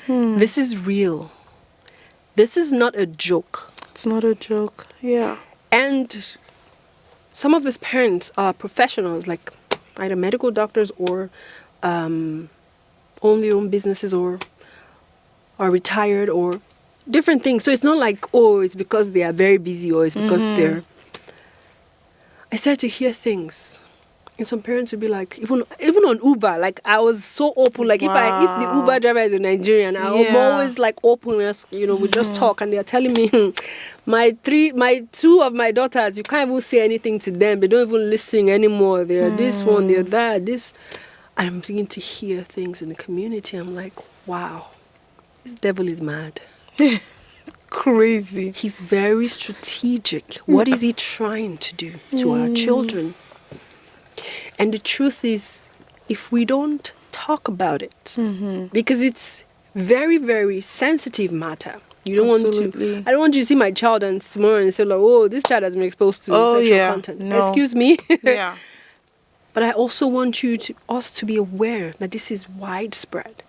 this is real. This is not a joke. It's not a joke. Yeah. And some of these parents are professionals, like either medical doctors or own their own businesses, or are retired, or different things. So it's not like, it's because they are very busy, or it's because they're... I started to hear things. And some parents would be like, even on Uber, like I was so open. Like if the Uber driver is a Nigerian, I'm always like open. We just talk, and they're telling me, my two of my daughters, you can't even say anything to them. They don't even listen anymore. They're this one, they're that. This, I'm beginning to hear things in the community. I'm like, wow, this devil is mad. Crazy. He's very strategic. What is he trying to do to our children? And the truth is, if we don't talk about it, because it's very, very sensitive matter. You don't want to. I don't want you to see my child and tomorrow and say, like, "Oh, this child has been exposed to sexual content." No. Excuse me. Yeah. But I also want us to be aware that this is widespread.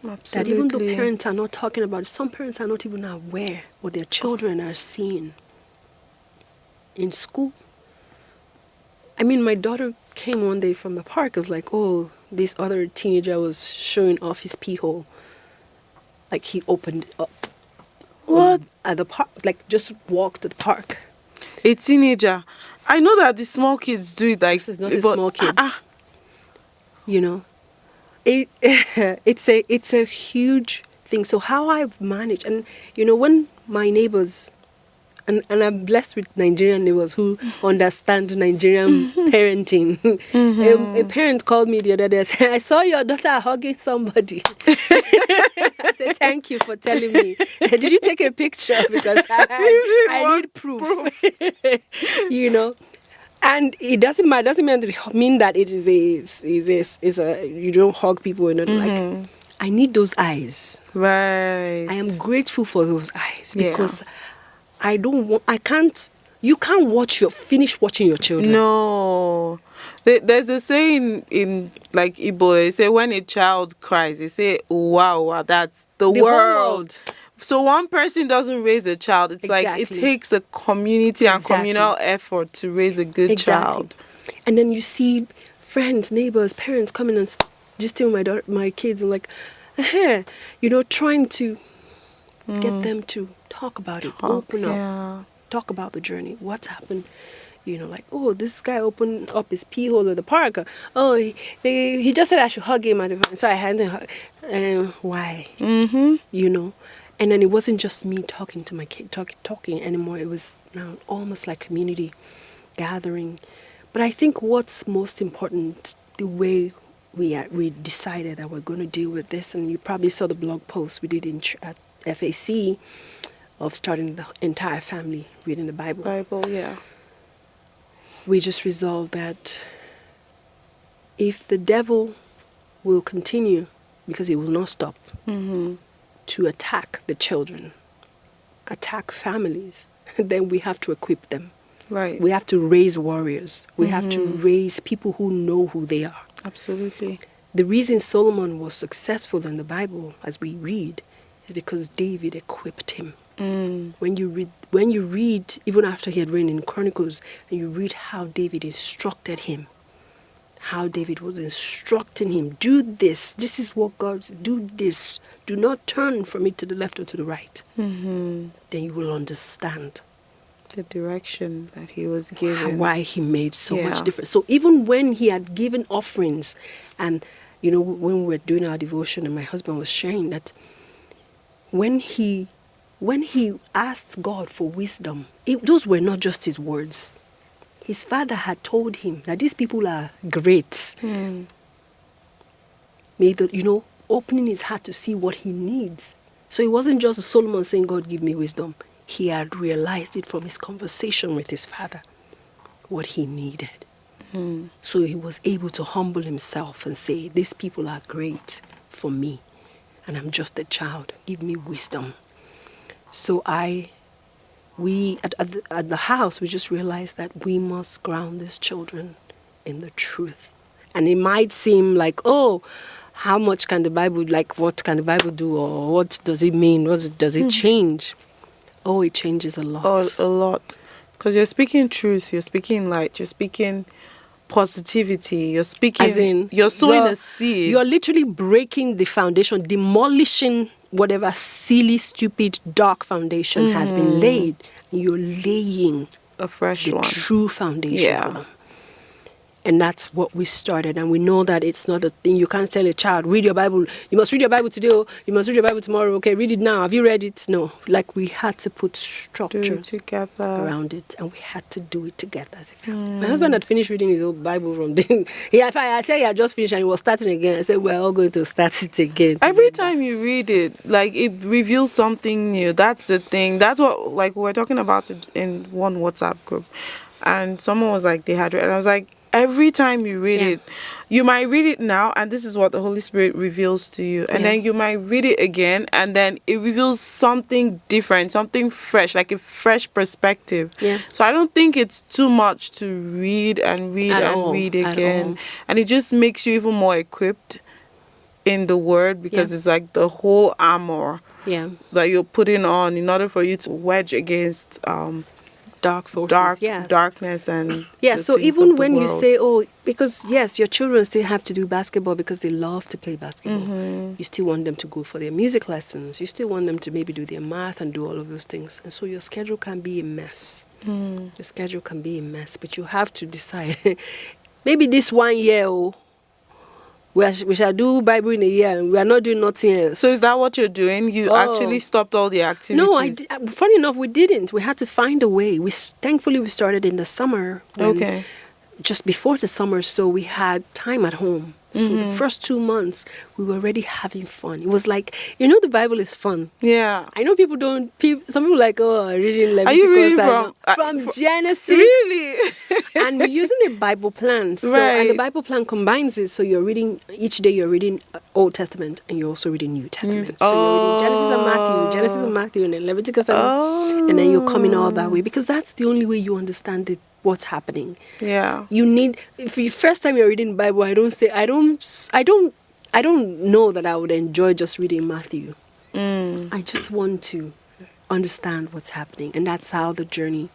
Absolutely. That even though parents are not talking about it, some parents are not even aware what their children are seeing in school. I mean, my daughter came one day from the park. I was like, oh, this other teenager was showing off his pee hole. Like he opened it up. What? At the park, like just walked to the park. A teenager. I know that the small kids do it. Like this is not a small kid. You know, it's a huge thing. So how I've managed, and when my neighbors. And I'm blessed with Nigerian neighbors who understand Nigerian parenting. A parent called me the other day and said, I saw your daughter hugging somebody. I said, thank you for telling me. Did you take a picture? Because I need proof. And it doesn't mean that it is a you don't hug people and like I need those eyes. Right. I am grateful for those eyes because you can't finish watching your children. No. There's a saying in like Igbo, they say when a child cries, they say, wow, that's the world. So one person doesn't raise a child. It's like it takes a community and communal effort to raise a good child. And then you see friends, neighbors, parents coming and just my kids and like, trying to get them to talk about it, open up, talk about the journey, what's happened. Like, oh, this guy opened up his pee hole at the park. Oh, he just said I should hug him. So I had him. Why? And then it wasn't just me talking to my kid, talking anymore. It was now almost like community gathering. But I think what's most important, the way we decided that we're going to deal with this, and you probably saw the blog post we did at FAC of starting the entire family reading the Bible. We just resolved that if the devil will continue, because he will not stop, to attack the children, attack families, then we have to equip them. Right. We have to raise warriors. We have to raise people who know who they are. Absolutely. The reason Solomon was successful in the Bible, as we read, is because David equipped him. When you read, even after he had written in Chronicles, and you read how David instructed him, how David was instructing him, do this. This is what God said. Do this. Do not turn from it to the left or to the right. Then you will understand the direction that he was given. Why he made so much difference. So even when he had given offerings, and when we were doing our devotion, and my husband was sharing that when he asked God for wisdom, those were not just his words. His father had told him that these people are great. Opening his heart to see what he needs. So it wasn't just Solomon saying, God, give me wisdom. He had realized it from his conversation with his father, what he needed. So he was able to humble himself and say, these people are great for me, and I'm just a child. Give me wisdom. So we at the house, we just realized that we must ground these children in the truth. And it might seem like, oh, how much can the Bible, like what can the Bible do, or what does it mean? Does it change? Oh, it changes a lot. Oh, a lot. Because you're speaking truth, you're speaking light, you're speaking positivity, you're speaking, as in, you're sowing a seed. You're literally breaking the foundation, demolishing whatever silly, stupid, dark foundation has been laid. You're laying a fresh one, true foundation for them. And that's what we started. And we know that it's not a thing. You can't tell a child, read your Bible. You must read your Bible today. You must read your Bible tomorrow. Okay, read it now. Have you read it? No. Like, we had to put structures together around it. And we had to do it together as a family. My husband had finished reading his old Bible from the... If I tell you I just finished and he was starting again, I said, we're all going to start it again. Every time you read it, like, it reveals something new. That's the thing. That's what, like, we were talking about it in one WhatsApp group. And someone was like, they had read. And I was like, every time you read it, you might read it now, and this is what the Holy Spirit reveals to you. And then you might read it again, and then it reveals something different, something fresh, like a fresh perspective. Yeah. So I don't think it's too much to read and read read again. And it just makes you even more equipped in the Word, because it's like the whole armor that you're putting on in order for you to wedge against dark forces, darkness and so even when you say, because your children still have to do basketball because they love to play basketball. You still want them to go for their music lessons. You still want them to maybe do their math and do all of those things. And so your schedule can be a mess. Your schedule can be a mess, but you have to decide. Maybe this 1 year, we shall do Bible in a year, and we are not doing nothing else. So is that what you're doing? You actually stopped all the activities? No, funny enough, we didn't. We had to find a way. Thankfully, we started in the summer. Just before the summer, so we had time at home. So the first 2 months, we were already having fun. It was like, the Bible is fun. Yeah. I know people don't, some people like, reading Leviticus. Are you reading from Genesis? Really? And we're using a Bible plan. So, and the Bible plan combines it. So you're reading, each day you're reading Old Testament, and you're also reading New Testament. So you're reading Genesis and Matthew, and then Leviticus and then you're coming all that way. Because that's the only way you understand what's happening. Yeah. You need, if the first time you're reading the Bible, I don't know that I would enjoy just reading Matthew. I just want to understand what's happening. And that's how the journey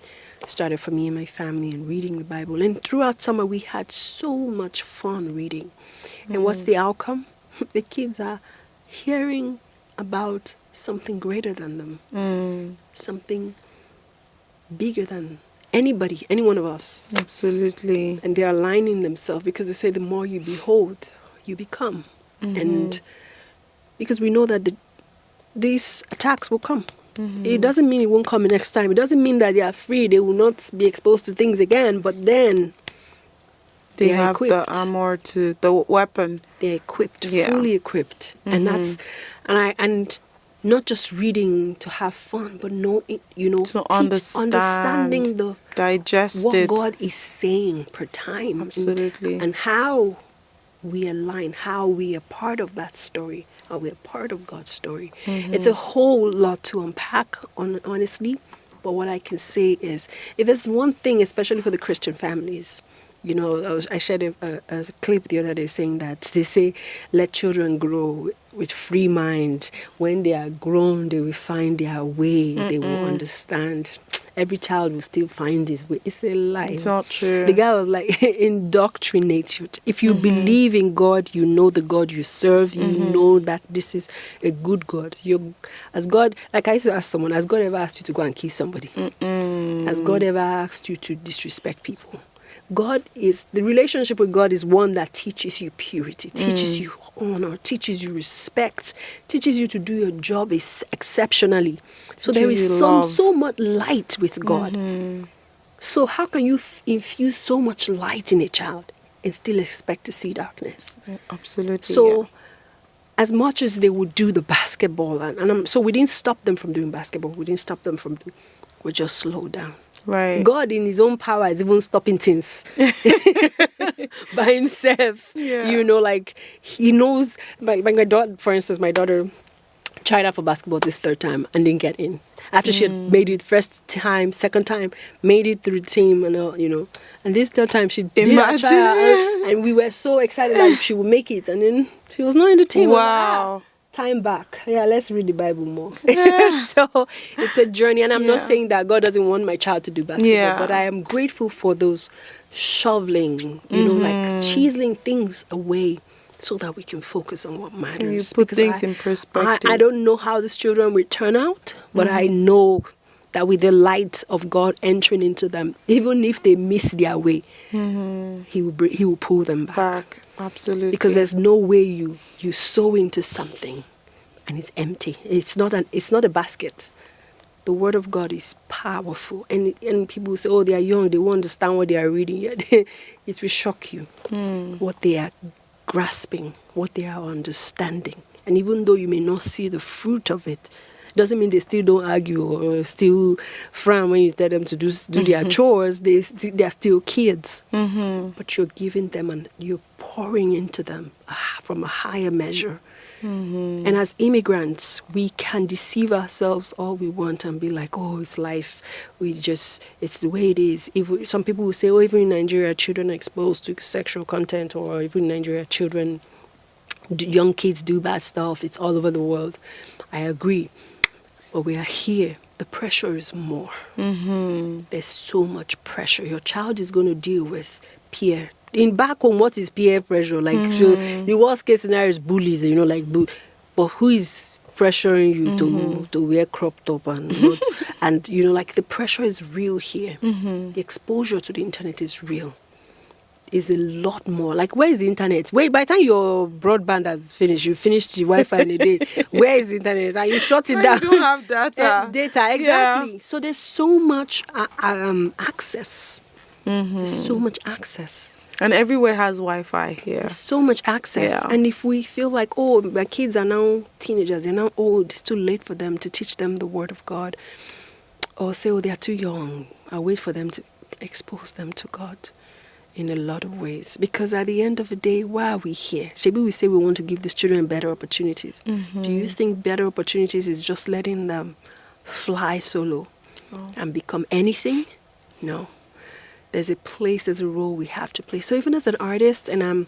started for me and my family in reading the Bible. And throughout summer, we had so much fun reading. And what's the outcome? The kids are hearing about something greater than them. Something bigger than any one of us. Absolutely. And they're aligning themselves, because they say the more you behold, you become. And because we know that these attacks will come. It doesn't mean it won't come next time. It doesn't mean that they are free. They will not be exposed to things again. But then they are have equipped. the armor, to the weapon. They're equipped, fully equipped. And that's, and not just reading to have fun, but to understanding digest what it. God is saying per time. Absolutely. And how we align, how we are part of that story, how we are part of God's story. It's a whole lot to unpack, honestly. But what I can say is, if there's one thing, especially for the Christian families, I shared a clip the other day saying that they say, let children grow with free mind. When they are grown, they will find their way. They will understand. Every child will still find his way. It's a lie. It's not true. The guy was like, indoctrinate you. If you believe in God, you know the God you serve. You know that this is a good God. As God, like I used to ask someone, has God ever asked you to go and kill somebody? Has God ever asked you to disrespect people? The relationship with God is one that teaches you purity, teaches you honor, teaches you respect, teaches you to do your job exceptionally. So there is so much light with God. So how can you infuse so much light in a child and still expect to see darkness? Absolutely. So as much as they would do the basketball, so we didn't stop them from doing basketball. We didn't stop them from we just slowed down. Right. God in his own power is even stopping things by himself. Like he knows. Like my daughter, for instance, my daughter tried out for basketball this third time and didn't get in. After she had made it first time, second time, made it through the team and all, And this third time she did try out, and we were so excited that she would make it. And then she was not in the team. Wow. Time back. Let's read the Bible more. So it's a journey. And I'm not saying that God doesn't want my child to do basketball, but I am grateful for those shoveling, like chiseling things away so that we can focus on what matters. You put things in perspective. I don't know how these children will turn out, but I know that with the light of God entering into them, even if they miss their way, He will pull them back. Absolutely. Because there's no way you sow into something and it's empty. It's not a basket. The word of God is powerful, and people say, "Oh, they are young; they won't understand what they are reading." Yet, it will shock you what they are grasping, what they are understanding. And even though you may not see the fruit of it, doesn't mean they still don't argue or still frown when you tell them to do their chores. They are still kids, but you're giving them and you're pouring into them from a higher measure. And as immigrants, we can deceive ourselves all we want and be like, "Oh, it's life. It's the way it is." Some people will say, "Oh, even in Nigeria, children are exposed to sexual content," or even in Nigeria, young kids do bad stuff. It's all over the world. I agree. But we are here. The pressure is more. There's so much pressure. Your child is going to deal with peer. In back home, what is peer pressure? Like, so the worst case scenario is bullies, but who is pressuring you to wear crop top and not? And, the pressure is real here. The exposure to the internet is real. Is a lot more. Like, where is the internet? Wait, by the time your broadband has finished, you finished the Wi-Fi in a day. Where is the internet? And you shut it down. You don't have data. Data, exactly. Yeah. So there's so much access. There's so much access. And everywhere has Wi-Fi here. There's so much access. Yeah. And if we feel like, oh, my kids are now teenagers, they're now old, it's too late for them to teach them the word of God. Or say, oh, they're too young. I'll wait for them to expose them to God. In a lot of ways, because at the end of the day, why are we here? Maybe we say we want to give these children better opportunities. Do you think better opportunities is just letting them fly solo and become anything? No. There's a place, there's a role we have to play. So even as an artist, and I'm,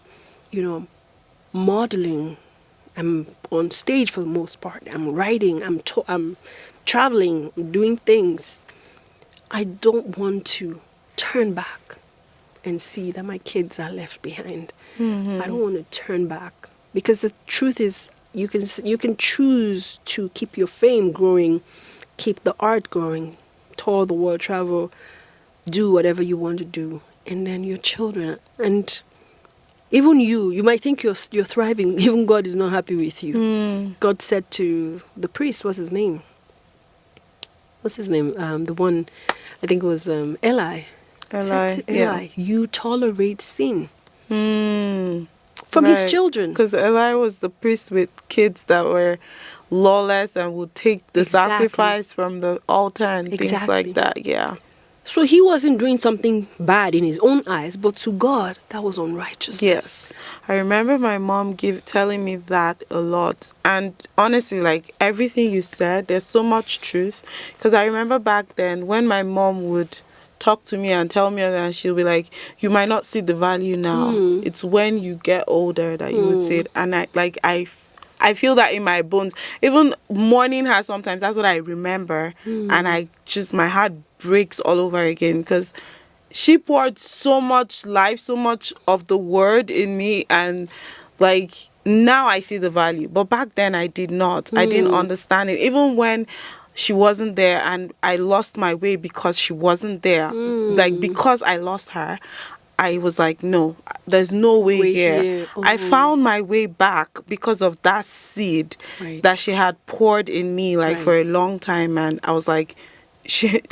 modeling, I'm on stage for the most part, I'm writing, I'm traveling, I'm doing things. I don't want to turn back and see that my kids are left behind. I don't want to turn back, because the truth is, you can choose to keep your fame growing, keep the art growing, tour the world, travel, do whatever you want to do, and then your children and even you might think you're thriving. Even God is not happy with you. God said to the priest, what's his name? The one, I think it was Eli. Said to Eli, you tolerate sin from his children. Because Eli was the priest with kids that were lawless and would take the sacrifice from the altar and things like that. Yeah. So he wasn't doing something bad in his own eyes, but to God, that was unrighteousness. Yes. I remember my mom telling me that a lot. And honestly, like everything you said, there's so much truth. Because I remember back then when my mom would talk to me and tell me, and she'll be like, you might not see the value now. It's when you get older that you would see it. And I feel that in my bones. Even mourning her sometimes, that's what I remember. And my heart breaks all over again, because she poured so much life, so much of the word in me, and like now I see the value. But back then I did not. I didn't understand it. Even when she wasn't there and I lost my way because she wasn't there, like because I lost her, I was like, no, there's no way here. I found my way back because of that seed that she had poured in me for a long time. And I was like,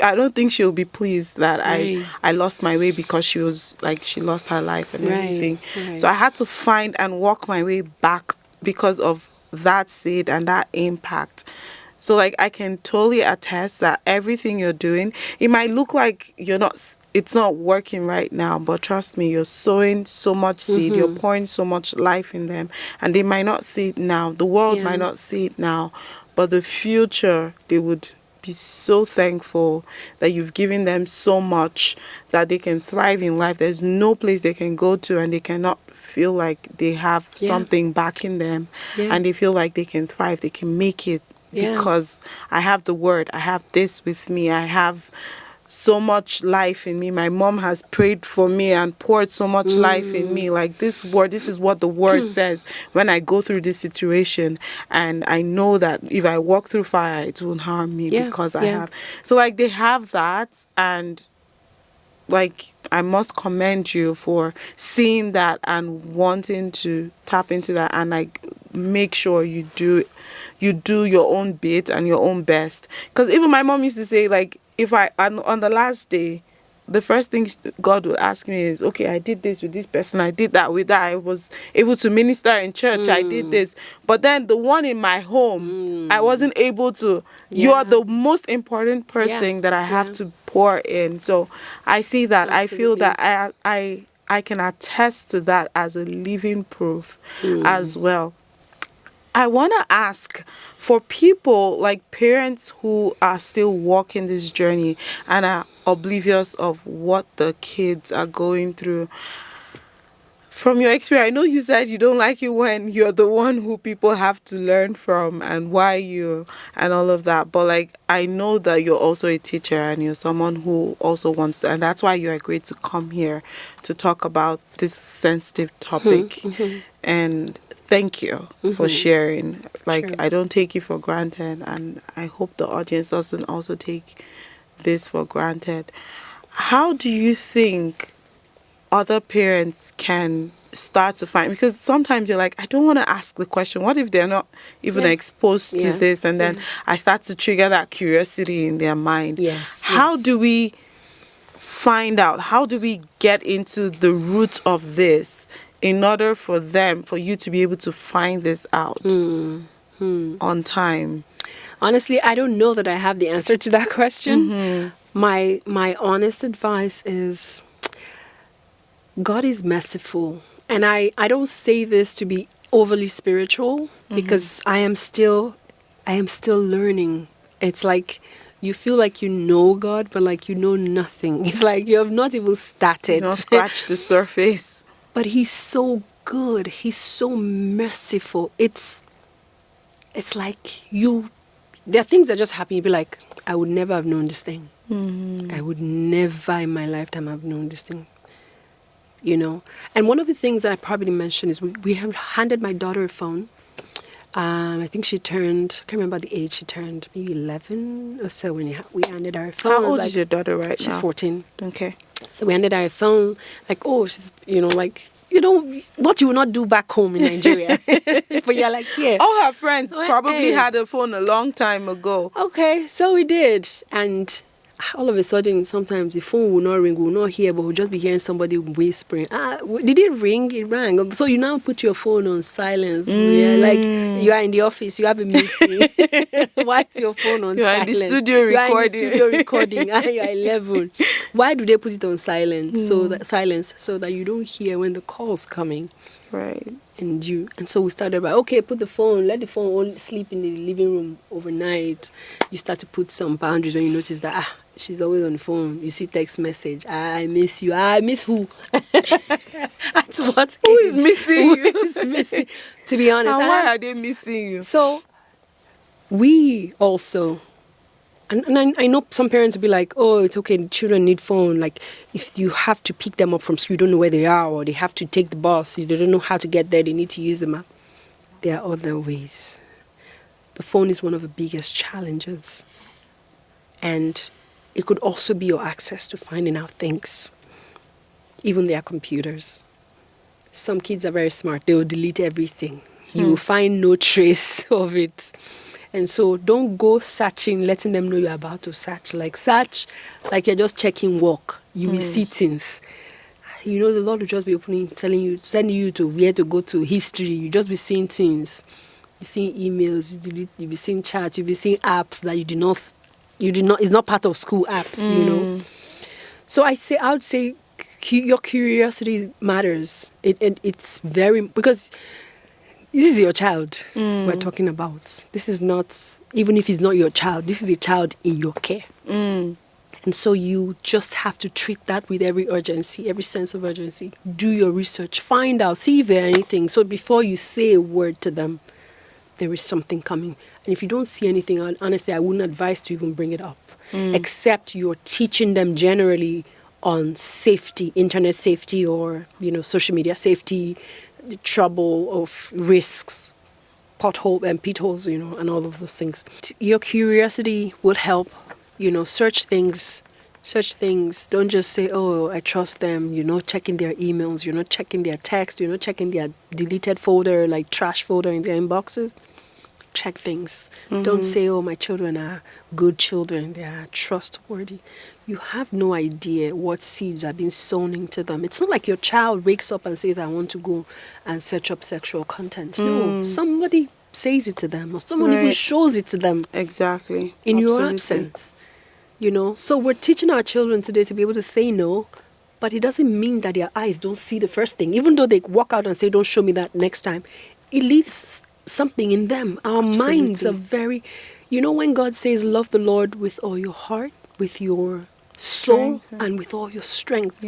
I don't think she'll be pleased that I lost my way, because she was like, she lost her life and everything. So I had to find and walk my way back because of that seed and that impact. So like I can totally attest that everything you're doing, it might look like it's not working right now, but trust me, you're sowing so much seed, you're pouring so much life in them, and they might not see it now. The world might not see it now, but the future, they would be so thankful that you've given them so much that they can thrive in life. There's no place they can go to and they cannot feel like they have something backing them, and they feel like they can thrive, they can make it. Because I have the word, I have this with me, I have so much life in me. My mom has prayed for me and poured so much life in me. Like, this is what the word says when I go through this situation. And I know that if I walk through fire, it won't harm me because I have. So, like, they have that. And, like, I must commend you for seeing that and wanting to tap into that and, like, make sure you do your own bit and your own best. Because even my mom used to say, like, if I on the last day, the first thing God would ask me is, okay, I did this with this person, I did that with that, I was able to minister in church, I did this, but then the one in my home, I wasn't able to. You are the most important person that I have to pour in. So I see that. Absolutely. I feel that I can attest to that as a living proof as well. I want to ask, for people, like parents who are still walking this journey and are oblivious of what the kids are going through, from your experience, I know you said you don't like it when you're the one who people have to learn from and why you and all of that. But, like, I know that you're also a teacher and you're someone who also wants to, and that's why you agreed to come here to talk about this sensitive topic. And thank you for sharing. Like, I don't take it for granted, and I hope the audience doesn't also take this for granted. How do you think other parents can start to find, because sometimes you're like, I don't want to ask the question, what if they're not even exposed to this, and then I start to trigger that curiosity in their mind. How do we find out, how do we get into the root of this in order for you to be able to find this out on time? Honestly, I don't know that I have the answer to that question. My honest advice is, God is merciful. And I don't say this to be overly spiritual, because I am still learning. It's like you feel like you know God, but like you know nothing. It's like you have not even started. You don't scratch the surface. But He's so good. He's so merciful. It's like there are things that just happen. You'd be like, I would never have known this thing. I would never in my lifetime have known this thing. You know, and one of the things that I probably mentioned is we have handed my daughter a phone. I think she turned, I can't remember the age, she turned maybe 11 or so when we handed her a phone. How old is your daughter right now? She's 14. Okay. So we handed her a phone, like, oh, she's, what you would not do back home in Nigeria. But you're like, here. All her friends probably had a phone a long time ago. Okay, so we did. And all of a sudden, sometimes the phone will not ring, we will not hear, but we'll just be hearing somebody whispering. Did it ring? It rang. So you now put your phone on silence. Yeah, like you are in the office, you have a meeting. Why is your phone on silence? You are in the studio recording. You are in the studio recording and you are 11. Why do they put it on silence? So that you don't hear when the call's coming. Right. And so we started by, okay, let the phone only sleep in the living room overnight. You start to put some boundaries when you notice that she's always on the phone. You see text message, I miss you. I miss who? At what Who is missing you? Who is missing? To be honest. And why are they missing you? So we also, and I know some parents will be like, oh, it's okay, the children need phone. Like, if you have to pick them up from school, you don't know where they are, or they have to take the bus, they don't know how to get there, they need to use the map. There are other ways. The phone is one of the biggest challenges. And it could also be your access to finding out things. Even their computers. Some kids are very smart. They will delete everything. You will find no trace of it. And so don't go searching, letting them know you're about to search. Search like you're just checking work. You will see things. The Lord will just be sending you to where to go to history. You just be seeing things. You're seeing emails, you'll be seeing chats, you'll be seeing apps that it's not part of school apps, So I would say your curiosity matters. It's very, because this is your child we're talking about. This is not, even if it's not your child, this is a child in your care. And so you just have to treat that with every urgency, every sense of urgency. Do your research, find out, see if there are anything. So before you say a word to them, there is something coming. And if you don't see anything, honestly, I wouldn't advise to even bring it up, except you're teaching them generally on safety, internet safety, or, social media safety, the trouble of risks, pothole and pitholes, and all of those things. Your curiosity will help, search things. Don't just say, oh, I trust them. You're not checking their emails. You're not checking their text. You're not checking their deleted folder, like trash folder in their inboxes. Check things. Don't say, oh, my children are good children. They are trustworthy. You have no idea what seeds are being sown into them. It's not like your child wakes up and says, I want to go and search up sexual content. No, somebody says it to them, or someone even shows it to them. Exactly. In your absence. So we're teaching our children today to be able to say no, but it doesn't mean that their eyes don't see the first thing. Even though they walk out and say, don't show me that next time, it leaves something in them. Our minds are very, when God says, love the Lord with all your heart, with your soul, and with all your strength,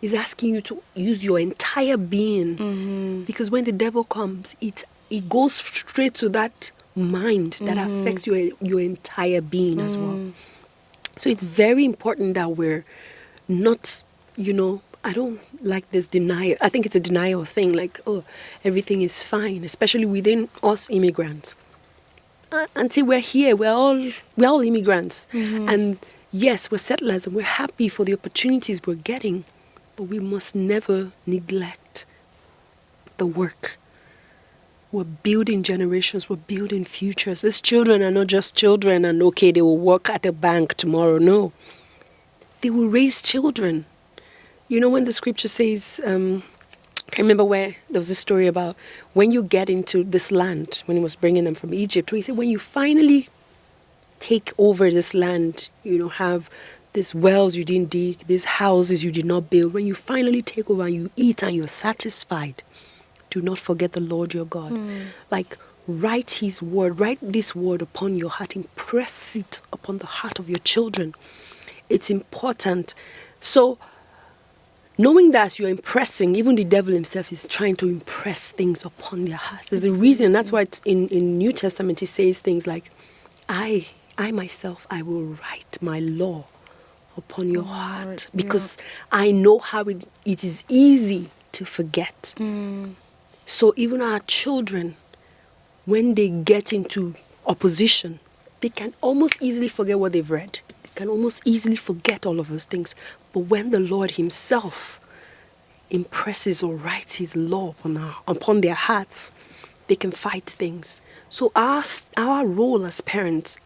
He's asking you to use your entire being. Because when the devil comes, it goes straight to that mind that affects your entire being as well. So it's very important that we're not, I don't like this denial. I think it's a denial thing, like, oh, everything is fine, especially within us immigrants. Until we're here, we're all immigrants. And yes, we're settlers and we're happy for the opportunities we're getting, but we must never neglect the work. We're building generations, we're building futures. These children are not just children and okay, they will work at a bank tomorrow. No. They will raise children. When the scripture says, I can't remember where, there was a story about when you get into this land, when he was bringing them from Egypt, where he said, when you finally take over this land, have these wells you didn't dig, these houses you did not build, when you finally take over and you eat and you're satisfied, do not forget the Lord your God. Like, write his word, write this word upon your heart, impress it upon the heart of your children. It's important. So, knowing that you're impressing, even the devil himself is trying to impress things upon their hearts. There's a reason. That's why in New Testament he says things like, I myself, I will write my law upon your heart, because I know how it is easy to forget. So even our children, when they get into opposition, they can almost easily forget what they've read. They can almost easily forget all of those things. But when the Lord himself impresses or writes his law upon their hearts, they can fight things. So our role as parents,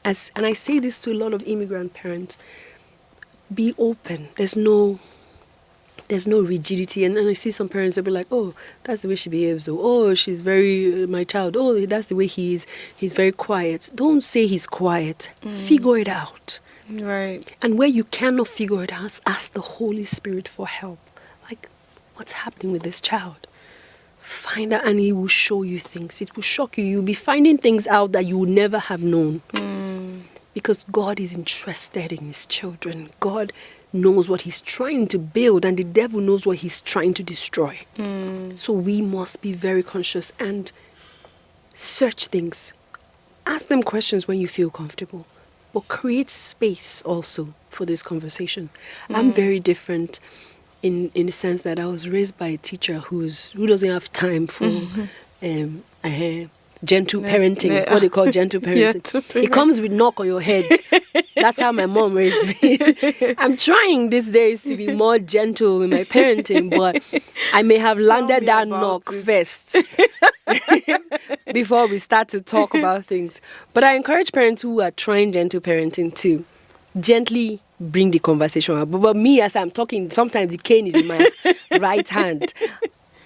and I say this to a lot of immigrant parents, be open. There's no rigidity. And I see some parents, they'll be like, oh, that's the way she behaves. Or, oh, she's very, my child, oh, that's the way he is. He's very quiet. Don't say he's quiet. Figure it out. Right. And where you cannot figure it out, ask the Holy Spirit for help. Like, what's happening with this child? Find out, and he will show you things. It will shock you. You'll be finding things out that you would never have known. Because God is interested in his children. God knows what he's trying to build, and the devil knows what he's trying to destroy. So we must be very conscious and search things. Ask them questions when you feel comfortable, but create space also for this conversation. I'm very different in the sense that I was raised by a teacher who doesn't have time for gentle parenting. What they call gentle parenting. It comes with knock on your head. That's how my mom raised me. I'm trying these days to be more gentle in my parenting, but I may have landed that knock first before we start to talk about things. But I encourage parents who are trying gentle parenting to gently bring the conversation up. But me, as I'm talking, sometimes the cane is in my right hand.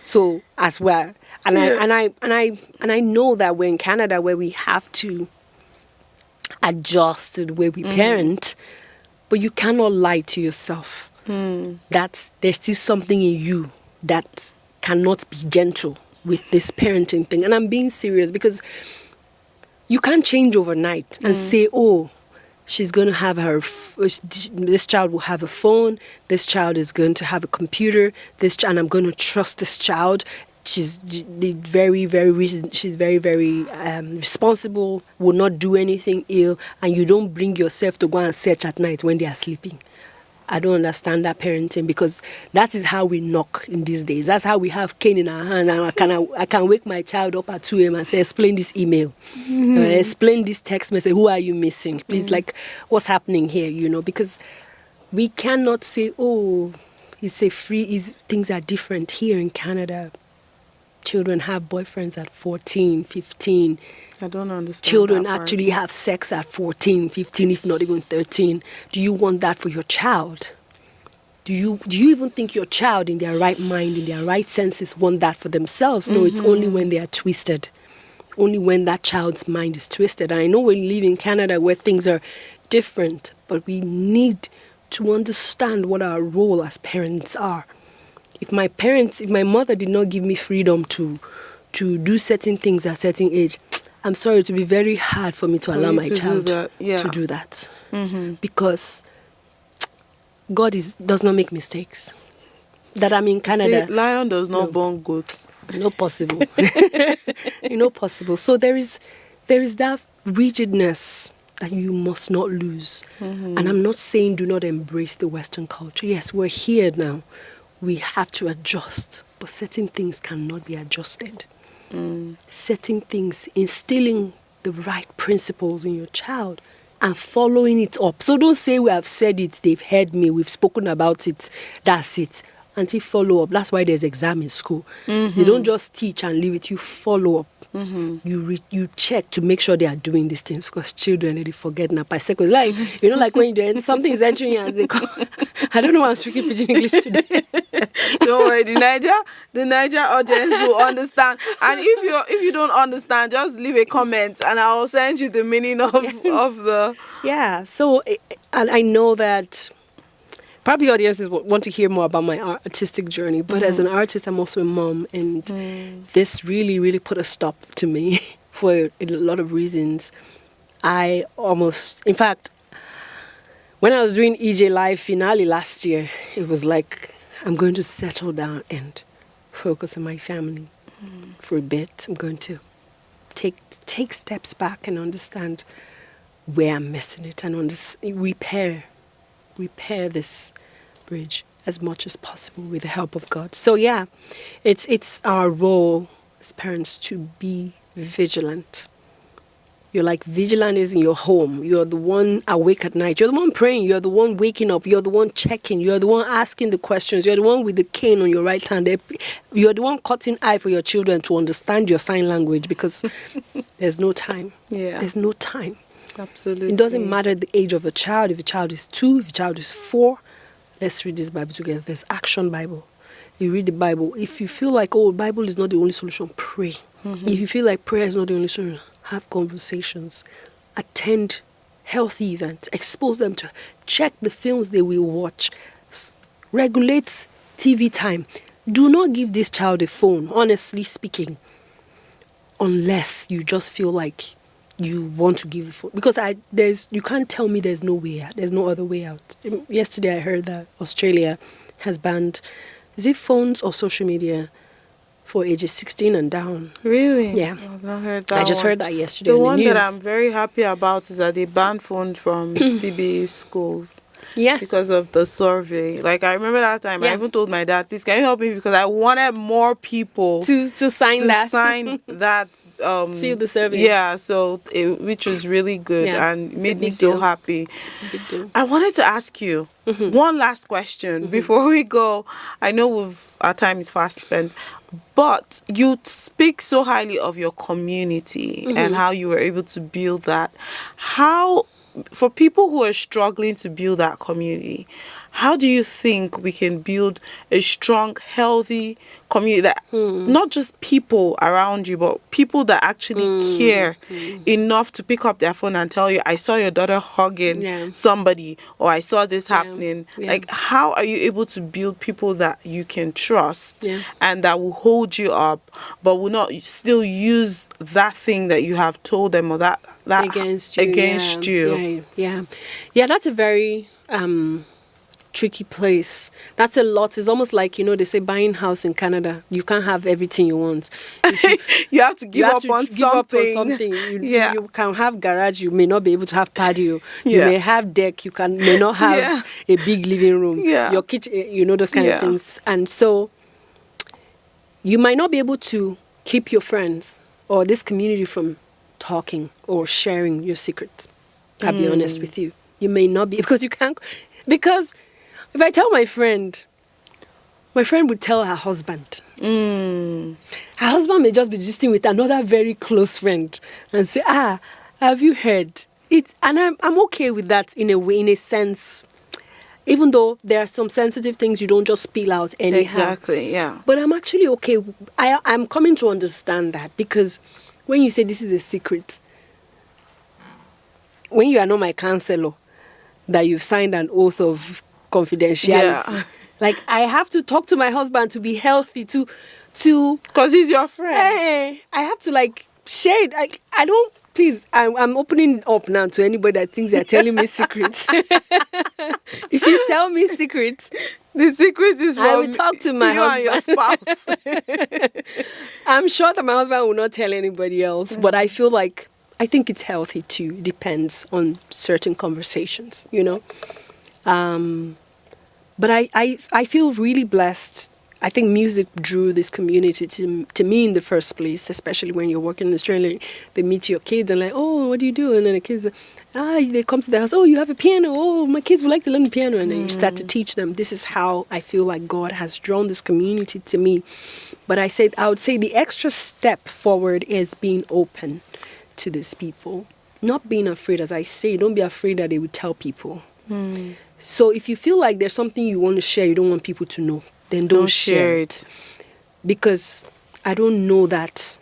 So as well. And I know that we're in Canada where we have to adjust to the way we parent, but you cannot lie to yourself. That there's still something in you that cannot be gentle with this parenting thing. And I'm being serious, because you can't change overnight and say, oh, she's going to have this child will have a phone, this child is going to have a computer, and I'm going to trust this child. she's very, very she's very, very responsible, will not do anything ill, and you don't bring yourself to go and search at night when they are sleeping. I don't understand that parenting, because that is how we knock in these days. That's how we have cane in our hand, and I can wake my child up at 2 a.m. and say, explain this email, explain this text message. Who are you missing? Please, like, what's happening here? You know, because we cannot say, oh, things are different here in Canada. Children have boyfriends at 14, 15. I don't understand. Children actually have sex at 14, 15, if not even 13. Do you want that for your child? Do you even think your child, in their right mind, in their right senses, want that for themselves? No, it's only when they are twisted. Only when that child's mind is twisted. And I know we live in Canada where things are different, but we need to understand what our role as parents are. If my mother did not give me freedom to do certain things at a certain age, I'm sorry, it would be very hard for me to allow my child to do that. Because God does not make mistakes. That I'm in Canada. See, lion does not born goats. Not possible. Not possible. So there is that rigidness that you must not lose. And I'm not saying do not embrace the Western culture. Yes, we're here now. We have to adjust, but certain things cannot be adjusted. Certain things, instilling the right principles in your child and following it up. So don't say we have said it, they've heard me, we've spoken about it, that's it. Until follow up. That's why there's exam in school. You don't just teach and leave it, you follow up. You check to make sure they are doing these things, because children, they forget now by seconds. Like, like when something is entering and they come. I don't know why I'm speaking pidgin English today. Don't worry, the Niger audience will understand. And if you don't understand, just leave a comment and I will send you the meaning of the. Yeah. So, and I know that probably audiences want to hear more about my artistic journey, but as an artist, I'm also a mom, and this really, really put a stop to me for a lot of reasons. In fact, when I was doing EJ Live finale last year, it was like, I'm going to settle down and focus on my family for a bit. I'm going to take steps back and understand where I'm missing it and repair this bridge as much as possible with the help of God. So yeah, it's our role as parents to be vigilant. You're like vigilant is in your home. You're the one awake at night. You're the one praying. You're the one waking up. You're the one checking. You're the one asking the questions. You're the one with the cane on your right hand. You're the one cutting eye for your children to understand your sign language, because there's no time. Yeah. There's no time. Absolutely. It doesn't matter the age of the child. If the child is 2, if the child is 4, let's read this Bible together. There's Action Bible. You read the Bible. If you feel like, Bible is not the only solution, pray. If you feel like prayer is not the only solution, have conversations. Attend healthy events. Expose them to. Check the films they will watch. Regulate TV time. Do not give this child a phone, honestly speaking, unless you just feel like you want to give the phone. Because you can't tell me there's no way out. There's no other way out. Yesterday I heard that Australia has banned, is it phones or social media, for ages 16 and down. Really? Yeah. I've not heard that. I just heard that yesterday. The in one the news. that I'm very happy about is that they banned phones from CBE schools. Yes. Because of the survey. Like, I remember that time, I even told my dad, please, can you help me? Because I wanted more people to sign that. Fill the survey. Yeah, so which was really good and made me so happy. It's a big deal. I wanted to ask you one last question before we go. I know our time is fast spent, but you speak so highly of your community and how you were able to build that. For people who are struggling to build that community, how do you think we can build a strong, healthy community that not just people around you, but people that actually care enough to pick up their phone and tell you, I saw your daughter hugging somebody, or I saw this happening. Like, how are you able to build people that you can trust and that will hold you up, but will not still use that thing that you have told them or that against you? Yeah, Yeah, that's a very tricky place. That's a lot. It's almost like, they say buying house in Canada. You can't have everything you want. You have to give up on something. You can have garage. You may not be able to have patio. You may have deck. You may not have a big living room. Your kitchen, those kind of things. And so you might not be able to keep your friends or this community from talking or sharing your secrets. I'll be honest with you. You may not be, because you can't. Because if I tell my friend would tell her husband. Her husband may just be gisting with another very close friend and say, have you heard? And I'm okay with that in a way, in a sense. Even though there are some sensitive things you don't just spill out anyhow. Exactly, yeah. But I'm actually okay. I'm coming to understand that, because when you say this is a secret, when you are not my counselor, that you've signed an oath of confidentiality, like I have to talk to my husband to be healthy, to because he's your friend. Hey, I have to share it. I don't. Please, I'm opening up now to anybody that thinks they're telling me secrets. If you tell me secrets, the secret is from I will talk to my husband and your spouse. I'm sure that my husband will not tell anybody else, but I feel like I think it's healthy too. It depends on certain conversations, But I feel really blessed. I think music drew this community to me in the first place, especially when you're working in Australia. They meet your kids and oh, what do you do? And then the kids, they come to the house, oh, you have a piano. Oh, my kids would like to learn the piano. And then you start to teach them. This is how I feel like God has drawn this community to me. But I would say the extra step forward is being open to these people. Not being afraid, as I say, don't be afraid that they would tell people. So if you feel like there's something you want to share, you don't want people to know, then don't share it. Because I don't know that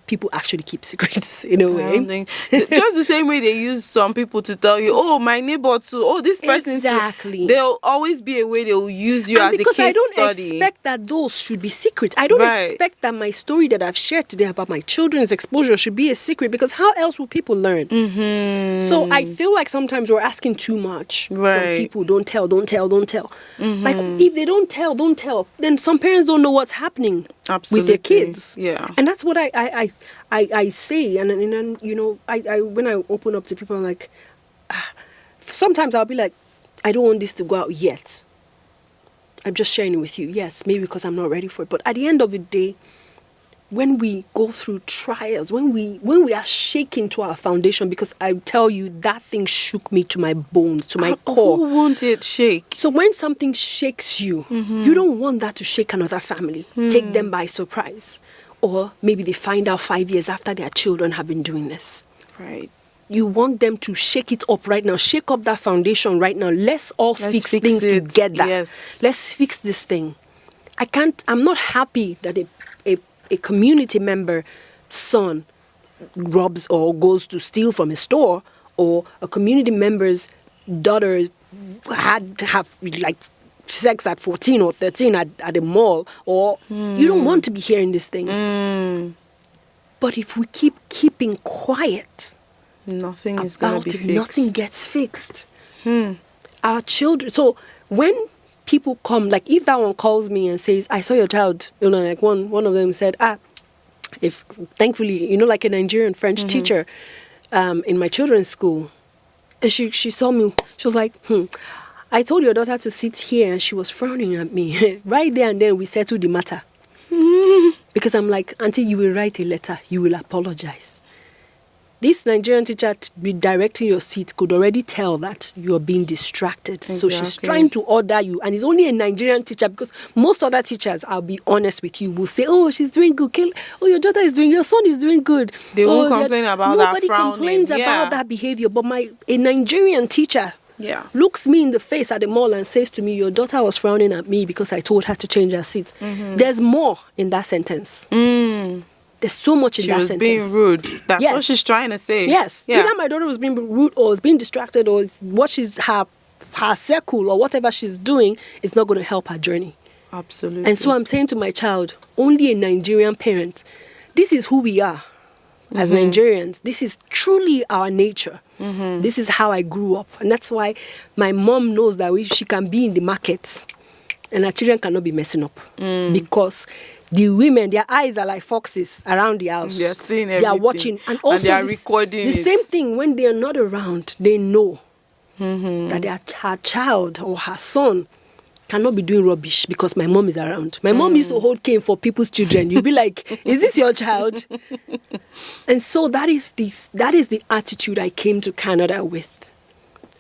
people actually keep secrets in a way. Just the same way they use some people to tell you, oh, my neighbor too, oh, this person exactly. too. There'll always be a way they'll use you as a case study. Because I don't expect that those should be secrets. I don't expect that my story that I've shared today about my children's exposure should be a secret, because how else will people learn? So I feel like sometimes we're asking too much from people. Don't tell. Like if they don't tell, then some parents don't know what's happening with their kids. Yeah. And that's what I say, and I when I open up to people, I'm like, sometimes I'll be like, I don't want this to go out yet. I'm just sharing it with you. Yes, maybe because I'm not ready for it. But at the end of the day, when we go through trials, when we are shaking to our foundation, because I tell you, that thing shook me to my bones, to my core. Who won't it shake? So when something shakes you, you don't want that to shake another family, take them by surprise. Or maybe they find out 5 years after their children have been doing this. Right. You want them to shake it up right now. Shake up that foundation right now. Let's fix things together. Yes. Let's fix this thing. I'm not happy that a community member son robs or goes to steal from a store, or a community member's daughter have sex at 14 or 13 at a mall, or you don't want to be hearing these things. But if we keep keeping quiet, nothing is going to be fixed. Nothing gets fixed. Our children. So when people come, like if that one calls me and says, I saw your child, like one of them said, if thankfully, like a Nigerian French teacher in my children's school, and she saw me, she was like, I told your daughter to sit here, and she was frowning at me. Right there and then, we settled the matter. Because I'm like, Auntie, you will write a letter. You will apologize. This Nigerian teacher redirecting your seat could already tell that you are being distracted. Exactly. So she's trying to order you. And it's only a Nigerian teacher, because most other teachers, I'll be honest with you, will say, oh, she's doing good. Oh, your daughter is doing, your son is doing good. They won't complain about that frowning. Nobody complains about that behavior. But a Nigerian teacher looks me in the face at the mall and says to me, your daughter was frowning at me because I told her to change her seat. There's more in that sentence. There's so much in that sentence. She was being rude. That's what she's trying to say. Yes. Yeah. Either my daughter was being rude, or is being distracted, or what she's her circle, or whatever she's doing is not going to help her journey. Absolutely. And so I'm saying to my child, only a Nigerian parent, this is who we are. as Nigerians. This is truly our nature. This is how I grew up. And that's why my mom knows that she can be in the markets and our children cannot be messing up. Because the women, their eyes are like foxes around the house. They're seeing everything. They are watching. And also they are recording the it. same thing when they are not around, they know that her child or her son cannot be doing rubbish because my mom is around. My mom used to hold cane for people's children. You'll be like, is this your child? And so that is the attitude I came to Canada with.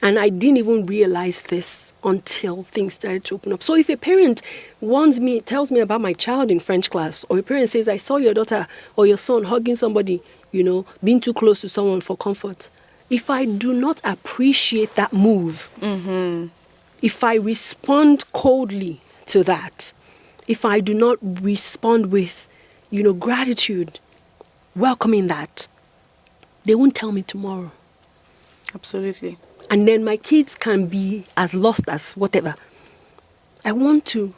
And I didn't even realize this until things started to open up. So if a parent tells me about my child in French class, or a parent says, I saw your daughter or your son hugging somebody, being too close to someone for comfort, if I do not appreciate that move, if I respond coldly to that, if I do not respond with, gratitude, welcoming that, they won't tell me tomorrow. Absolutely. And then my kids can be as lost as whatever. I want to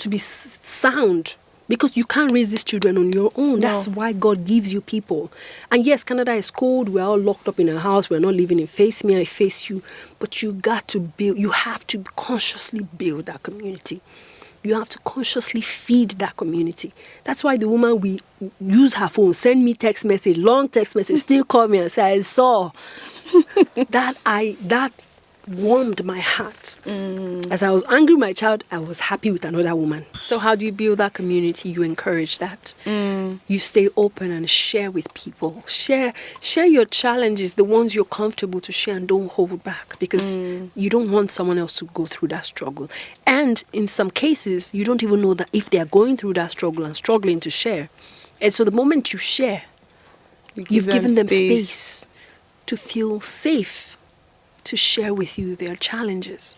be sound, because you can't raise these children on your own. No. That's why God gives you people. And yes, Canada is cold. We're all locked up in a house. We're not living in face me, I face you. But you have to consciously build that community. You have to consciously feed that community. That's why the woman, we use her phone, send me text message, long text message, still call me and say, I saw. that warmed my heart. As I was angry with my child, I was happy with another woman. So how do you build that community? You encourage that. You stay open and share with people. Share your challenges, the ones you're comfortable to share, and don't hold back, because you don't want someone else to go through that struggle. And in some cases, you don't even know that if they are going through that struggle and struggling to share. And so the moment you share, you've given them space to feel safe to share with you their challenges.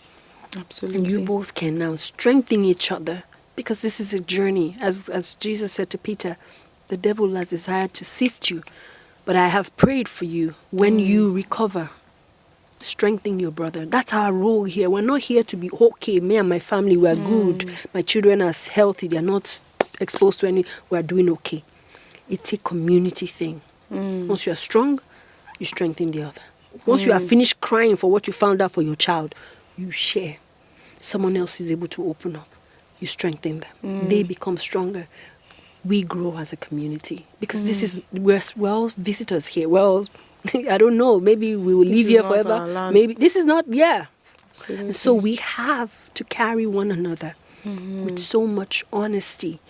Absolutely. And you both can now strengthen each other, because this is a journey. As Jesus said to Peter, the devil has desired to sift you, but I have prayed for you. When you recover, strengthen your brother. That's our role here. We're not here to be okay. Me and my family, we're good. My children are healthy. They're not exposed to any. We're doing okay. It's a community thing. Once you are strong, you strengthen the other. Once you have finished crying for what you found out for your child, you share. Someone else is able to open up. You strengthen them. They become stronger. We grow as a community. Because we're all visitors here. Well, I don't know. Maybe we will live here forever. Maybe this is not, Absolutely. So we have to carry one another with so much honesty,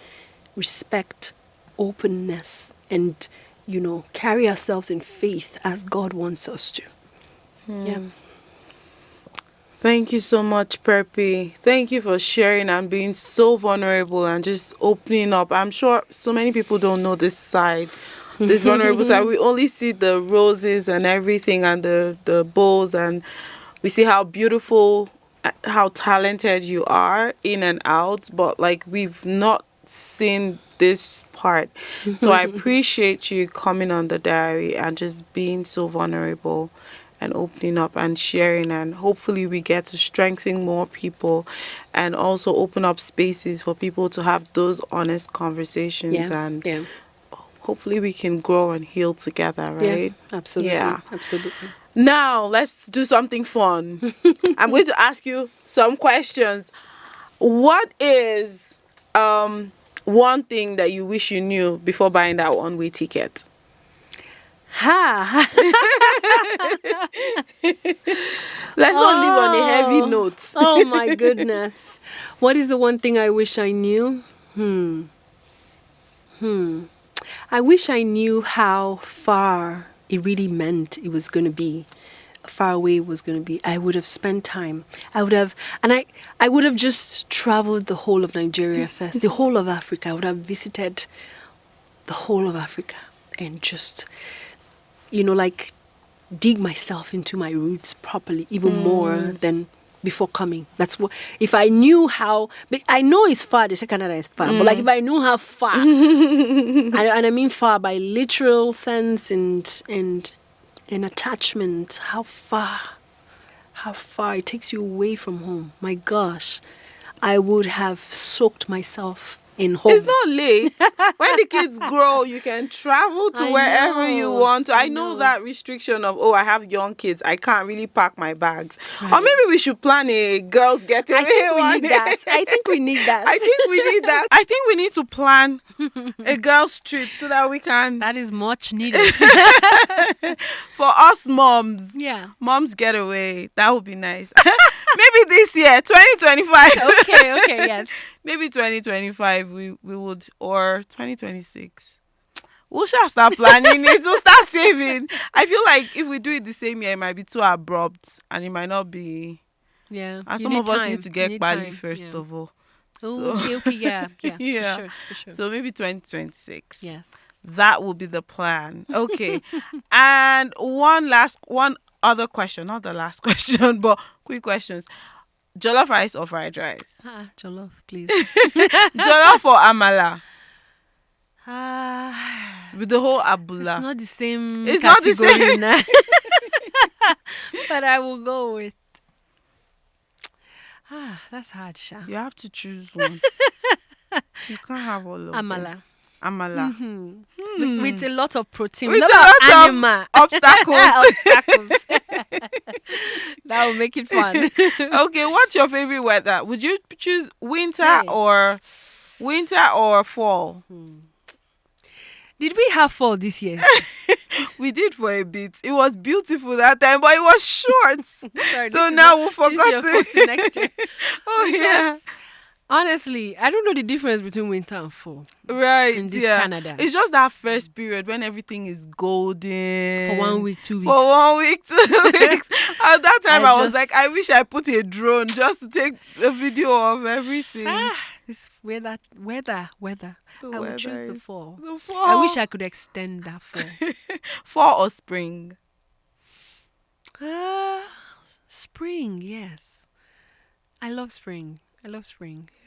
respect, openness, and carry ourselves in faith as God wants us to. Thank you so much, Perpie. Thank you for sharing and being so vulnerable and just opening up. I'm sure so many people don't know this side, this vulnerable side. We only see the roses and everything and the bows, and we see how beautiful, how talented you are in and out, but we've not seen this part. So I appreciate you coming on the diary and just being so vulnerable and opening up and sharing, and hopefully we get to strengthen more people and also open up spaces for people to have those honest conversations, and hopefully we can grow and heal together, right? Absolutely. Absolutely. Now let's do something fun. I'm going to ask you some questions. What is one thing that you wish you knew before buying that one-way ticket? Let's not leave on a heavy note. Oh my goodness. What is the one thing I wish I knew? I wish I knew how far it really meant it was going to be. Far away it was going to be. I would have spent time. I would have just traveled the whole of Nigeria first, the whole of Africa. I would have visited the whole of Africa and just, dig myself into my roots properly, even more than before coming. That's what, if I knew how, I know it's far, they say Canada is far, but if I knew how far, and I mean far by literal sense and attachment, how far it takes you away from home. My gosh, I would have soaked myself in home. It's not late. When the kids grow, you can travel to I wherever you know. want to. I I know know. that restriction of, I have young kids. I can't really pack my bags. Or Right. maybe we should plan a girls getaway. I think we one need day. that. I think we need that. I think we need that. I think we need to plan a girls trip so that we can, That is much needed. for us moms. Yeah. Moms getaway. That would be nice. Maybe this year, 2025. Okay, yes. Maybe 2025 we would, or 2026. We shall start planning it. We'll start saving. I feel like if we do it the same year, it might be too abrupt and it might not be. Yeah. And You some need of us time. need to You get need Bali time. first Yeah. of all. Oh, okay, yeah. Yeah. For sure. So maybe 2026. Yes. That will be the plan. Okay. And one other question, not the last question, but quick questions. Jollof rice or fried rice? Jollof, please. Jollof or amala? Ah, With the whole it's abula. not the same It's not the category same. now. But I will go with. That's hard, Sha. You have to choose one. You can't have all of them. Amala. Amala. With a lot of protein. With With a a lot of lot of animal. obstacles. Obstacles. That will make it fun. Okay, what's your favorite weather? Would you choose winter Hey. or fall? Did we have fall this year? We did for a bit. It was beautiful that time, but it was short. Sorry, So this is now not- we since forgot you're posting next year. Oh yeah. Because, honestly, I don't know the difference between winter and fall Right. in this yeah. Canada. It's just that first period when everything is golden. For 1 week, 2 weeks. For 1 week, 2 weeks. At that time, I was just- like, I wish I put a drone just to take a video of everything. This weather. The I would choose weather the is- fall. The fall. I wish I could extend that fall. Fall or spring? Spring, yes. I love spring.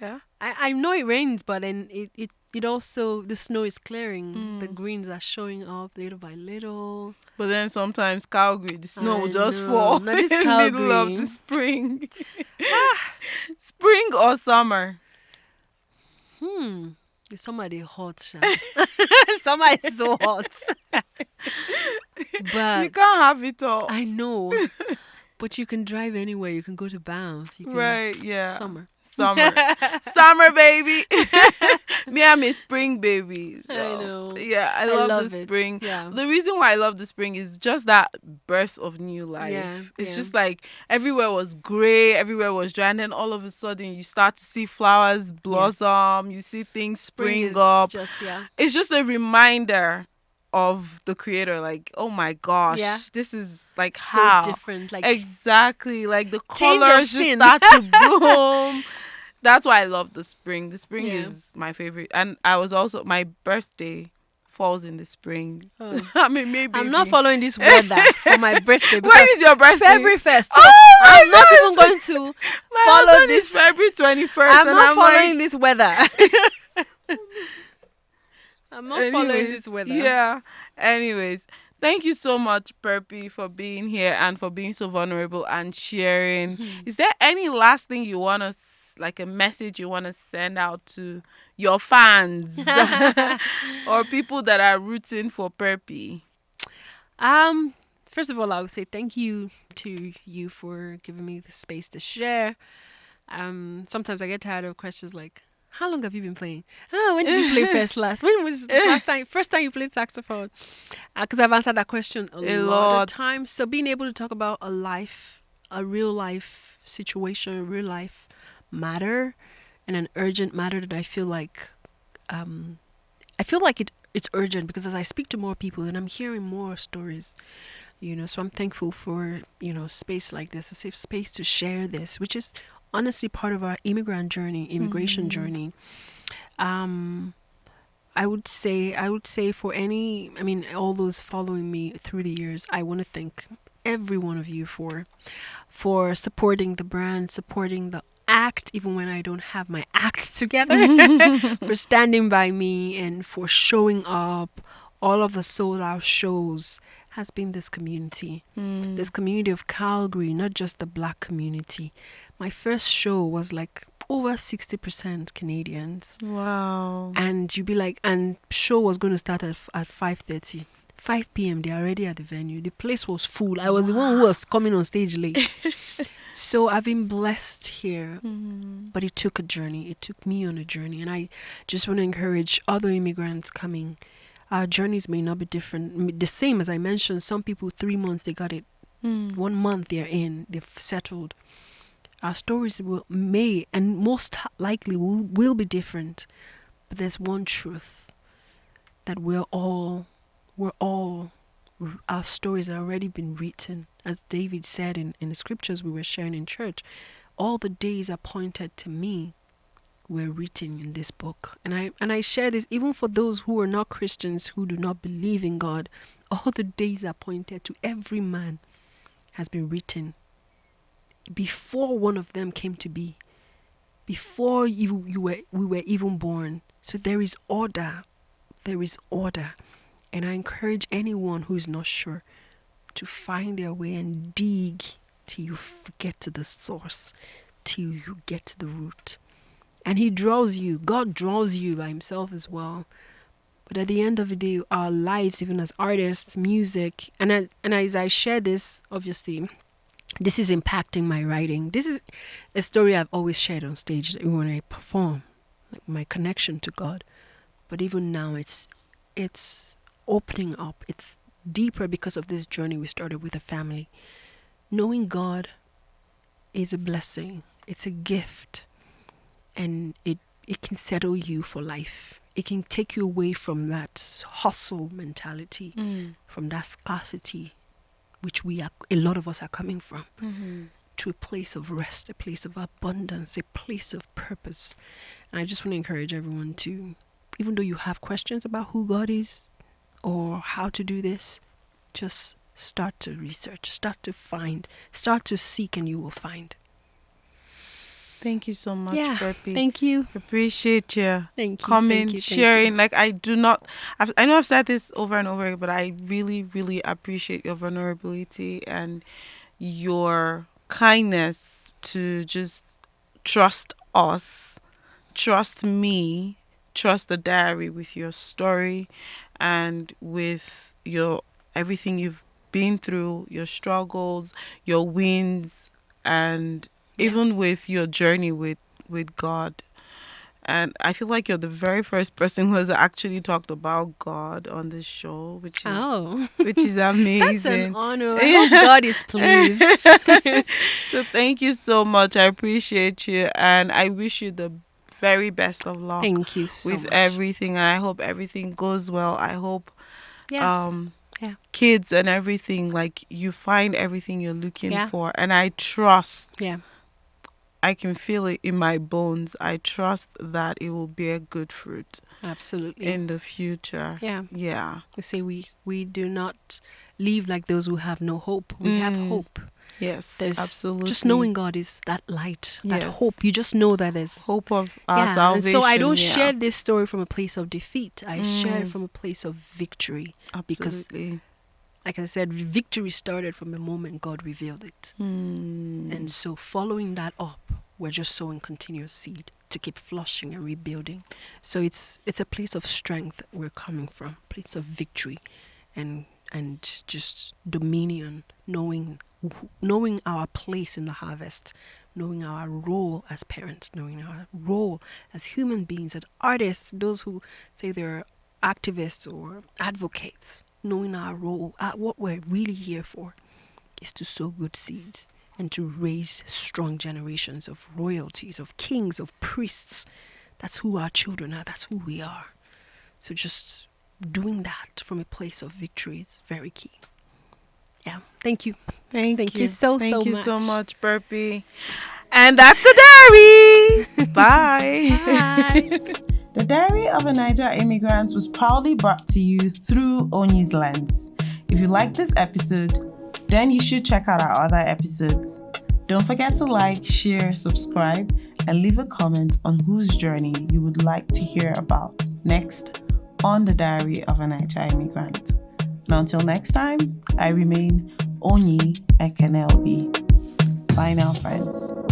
Yeah. I know it rains, but then it also, the snow is clearing. The greens are showing up little by little. But then sometimes Calgary, the snow will I just know. fall Not this in the middle of Calgary. the spring. Spring or summer? The summer they hot, Sha. Summer is so hot. But You can't have it all. I know. But you can drive anywhere. You can go to Banff. You can, Right, yeah. Summer. Summer baby. Me, I'm a spring baby. I So, know. Yeah, I I love love the it. spring. Yeah. The reason why I love the spring is just that birth of new life. Yeah, It's yeah. just like everywhere was gray, everywhere was dry, and then all of a sudden you start to see flowers blossom, you see things spring is up. just, yeah. It's just a reminder of the creator, like, oh my gosh, Yeah. this is like So how different. Like, exactly, like the Change of colors just scene. start to bloom. That's why I love the spring. The spring Yeah. is my favorite, and I was also, my birthday falls in the spring. Oh. I mean, maybe I'm not following this weather for my birthday When because is your birthday? February 1st. So Oh my I'm not gosh. even going to My follow husband this. is February 21st. I'm and not I'm following like, this weather. I'm not following anyways, this weather. Yeah. Anyways, thank you so much, Perpie, for being here and for being so vulnerable and sharing. Is there any last thing you want to, like a message you want to send out to your fans or people that are rooting for Perpie? First of all, I would say thank you to you for giving me the space to share. Sometimes I get tired of questions like, how long have you been playing? Oh, when did you play last? When was the first time you played saxophone? Because I've answered that question a lot of times. So being able to talk about a real life situation, a real life matter, and an urgent matter that I feel like it's urgent because as I speak to more people and I'm hearing more stories, so I'm thankful for, space like this, a safe space to share this, which is honestly part of our immigration journey. I would say for all those following me through the years, I want to thank every one of you for supporting the brand, supporting the act, even when I don't have my act together, for standing by me and for showing up. All of the sold out shows has been this community of Calgary, not just the Black community. My first show was like over 60% Canadians. Wow. And you'd be like, and show was going to start at 5:30. 5 p.m. they're already at the venue. The place was full. I was the one who was coming on stage late. So I've been blessed here. But it took a journey. It took me on a journey. And I just want to encourage other immigrants coming. Our journeys may not be different. The same as I mentioned, some people 3 months, they got it. 1 month they're in, they've settled. Our stories may and most likely will be different. But there's one truth, that our stories have already been written. As David said in the scriptures we were sharing in church, all the days appointed to me were written in this book. And I share this even for those who are not Christians, who do not believe in God. All the days appointed to every man has been written before one of them came to be, before we were even born. So there is order. There is order. And I encourage anyone who's not sure to find their way and dig till you get to the source, till you get to the root. And he draws you. God draws you by himself as well. But at the end of the day, our lives, even as artists, music, and as I share this, obviously, this is impacting my writing. This is a story I've always shared on stage when I perform, like my connection to God. But even now, it's opening up. It's deeper because of this journey we started with a family. Knowing God is a blessing. It's a gift. And it can settle you for life. It can take you away from that hustle mentality, from that scarcity, which a lot of us are coming from, to a place of rest, a place of abundance, a place of purpose. And I just want to encourage everyone to, even though you have questions about who God is or how to do this, just start to research, start to find, start to seek, and you will find. Thank you so much, Perpie. Thank you. Appreciate you. Thank you. Coming, Thank you. sharing. Like, I know I've said this over and over, but I really, really appreciate your vulnerability and your kindness to just trust us, trust me, trust the diary with your story and with your everything you've been through, your struggles, your wins, and even with your journey with God. And I feel like you're the very first person who has actually talked about God on this show, which is amazing. That's an honor. I hope God is pleased. So thank you so much. I appreciate you, and I wish you the very best of luck. Thank you so with much. everything, and I hope everything goes well. I hope kids and everything, like, you find everything you're looking for, and I trust. I can feel it in my bones. I trust that it will bear good fruit. Absolutely. In the future. Yeah. They say we do not live like those who have no hope. We have hope. Yes, there's absolutely. Just knowing God is that light, that hope. You just know that there's hope of our salvation. And so I don't share this story from a place of defeat. I share it from a place of victory. Absolutely. Because, like I said, victory started from the moment God revealed it. And so following that up, we're just sowing continuous seed to keep flushing and rebuilding. So it's a place of strength we're coming from, place of victory and just dominion, knowing our place in the harvest, knowing our role as parents, knowing our role as human beings, as artists, those who say they're activists or advocates, knowing our role, what we're really here for is to sow good seeds and to raise strong generations of royalties, of kings, of priests. That's who our children are. That's who we are. So just doing that from a place of victory is very key. Yeah. Thank you. Thank you so much. Thank you so much, Perpie. And that's the diary. Bye. Bye. The Diary of a Niger Immigrant was proudly brought to you through Onyi's Lens. If you like this episode, then you should check out our other episodes. Don't forget to like, share, subscribe, and leave a comment on whose journey you would like to hear about next on The Diary of a Niger Immigrant. And until next time, I remain Onyi Ekenelbi. Bye now, friends.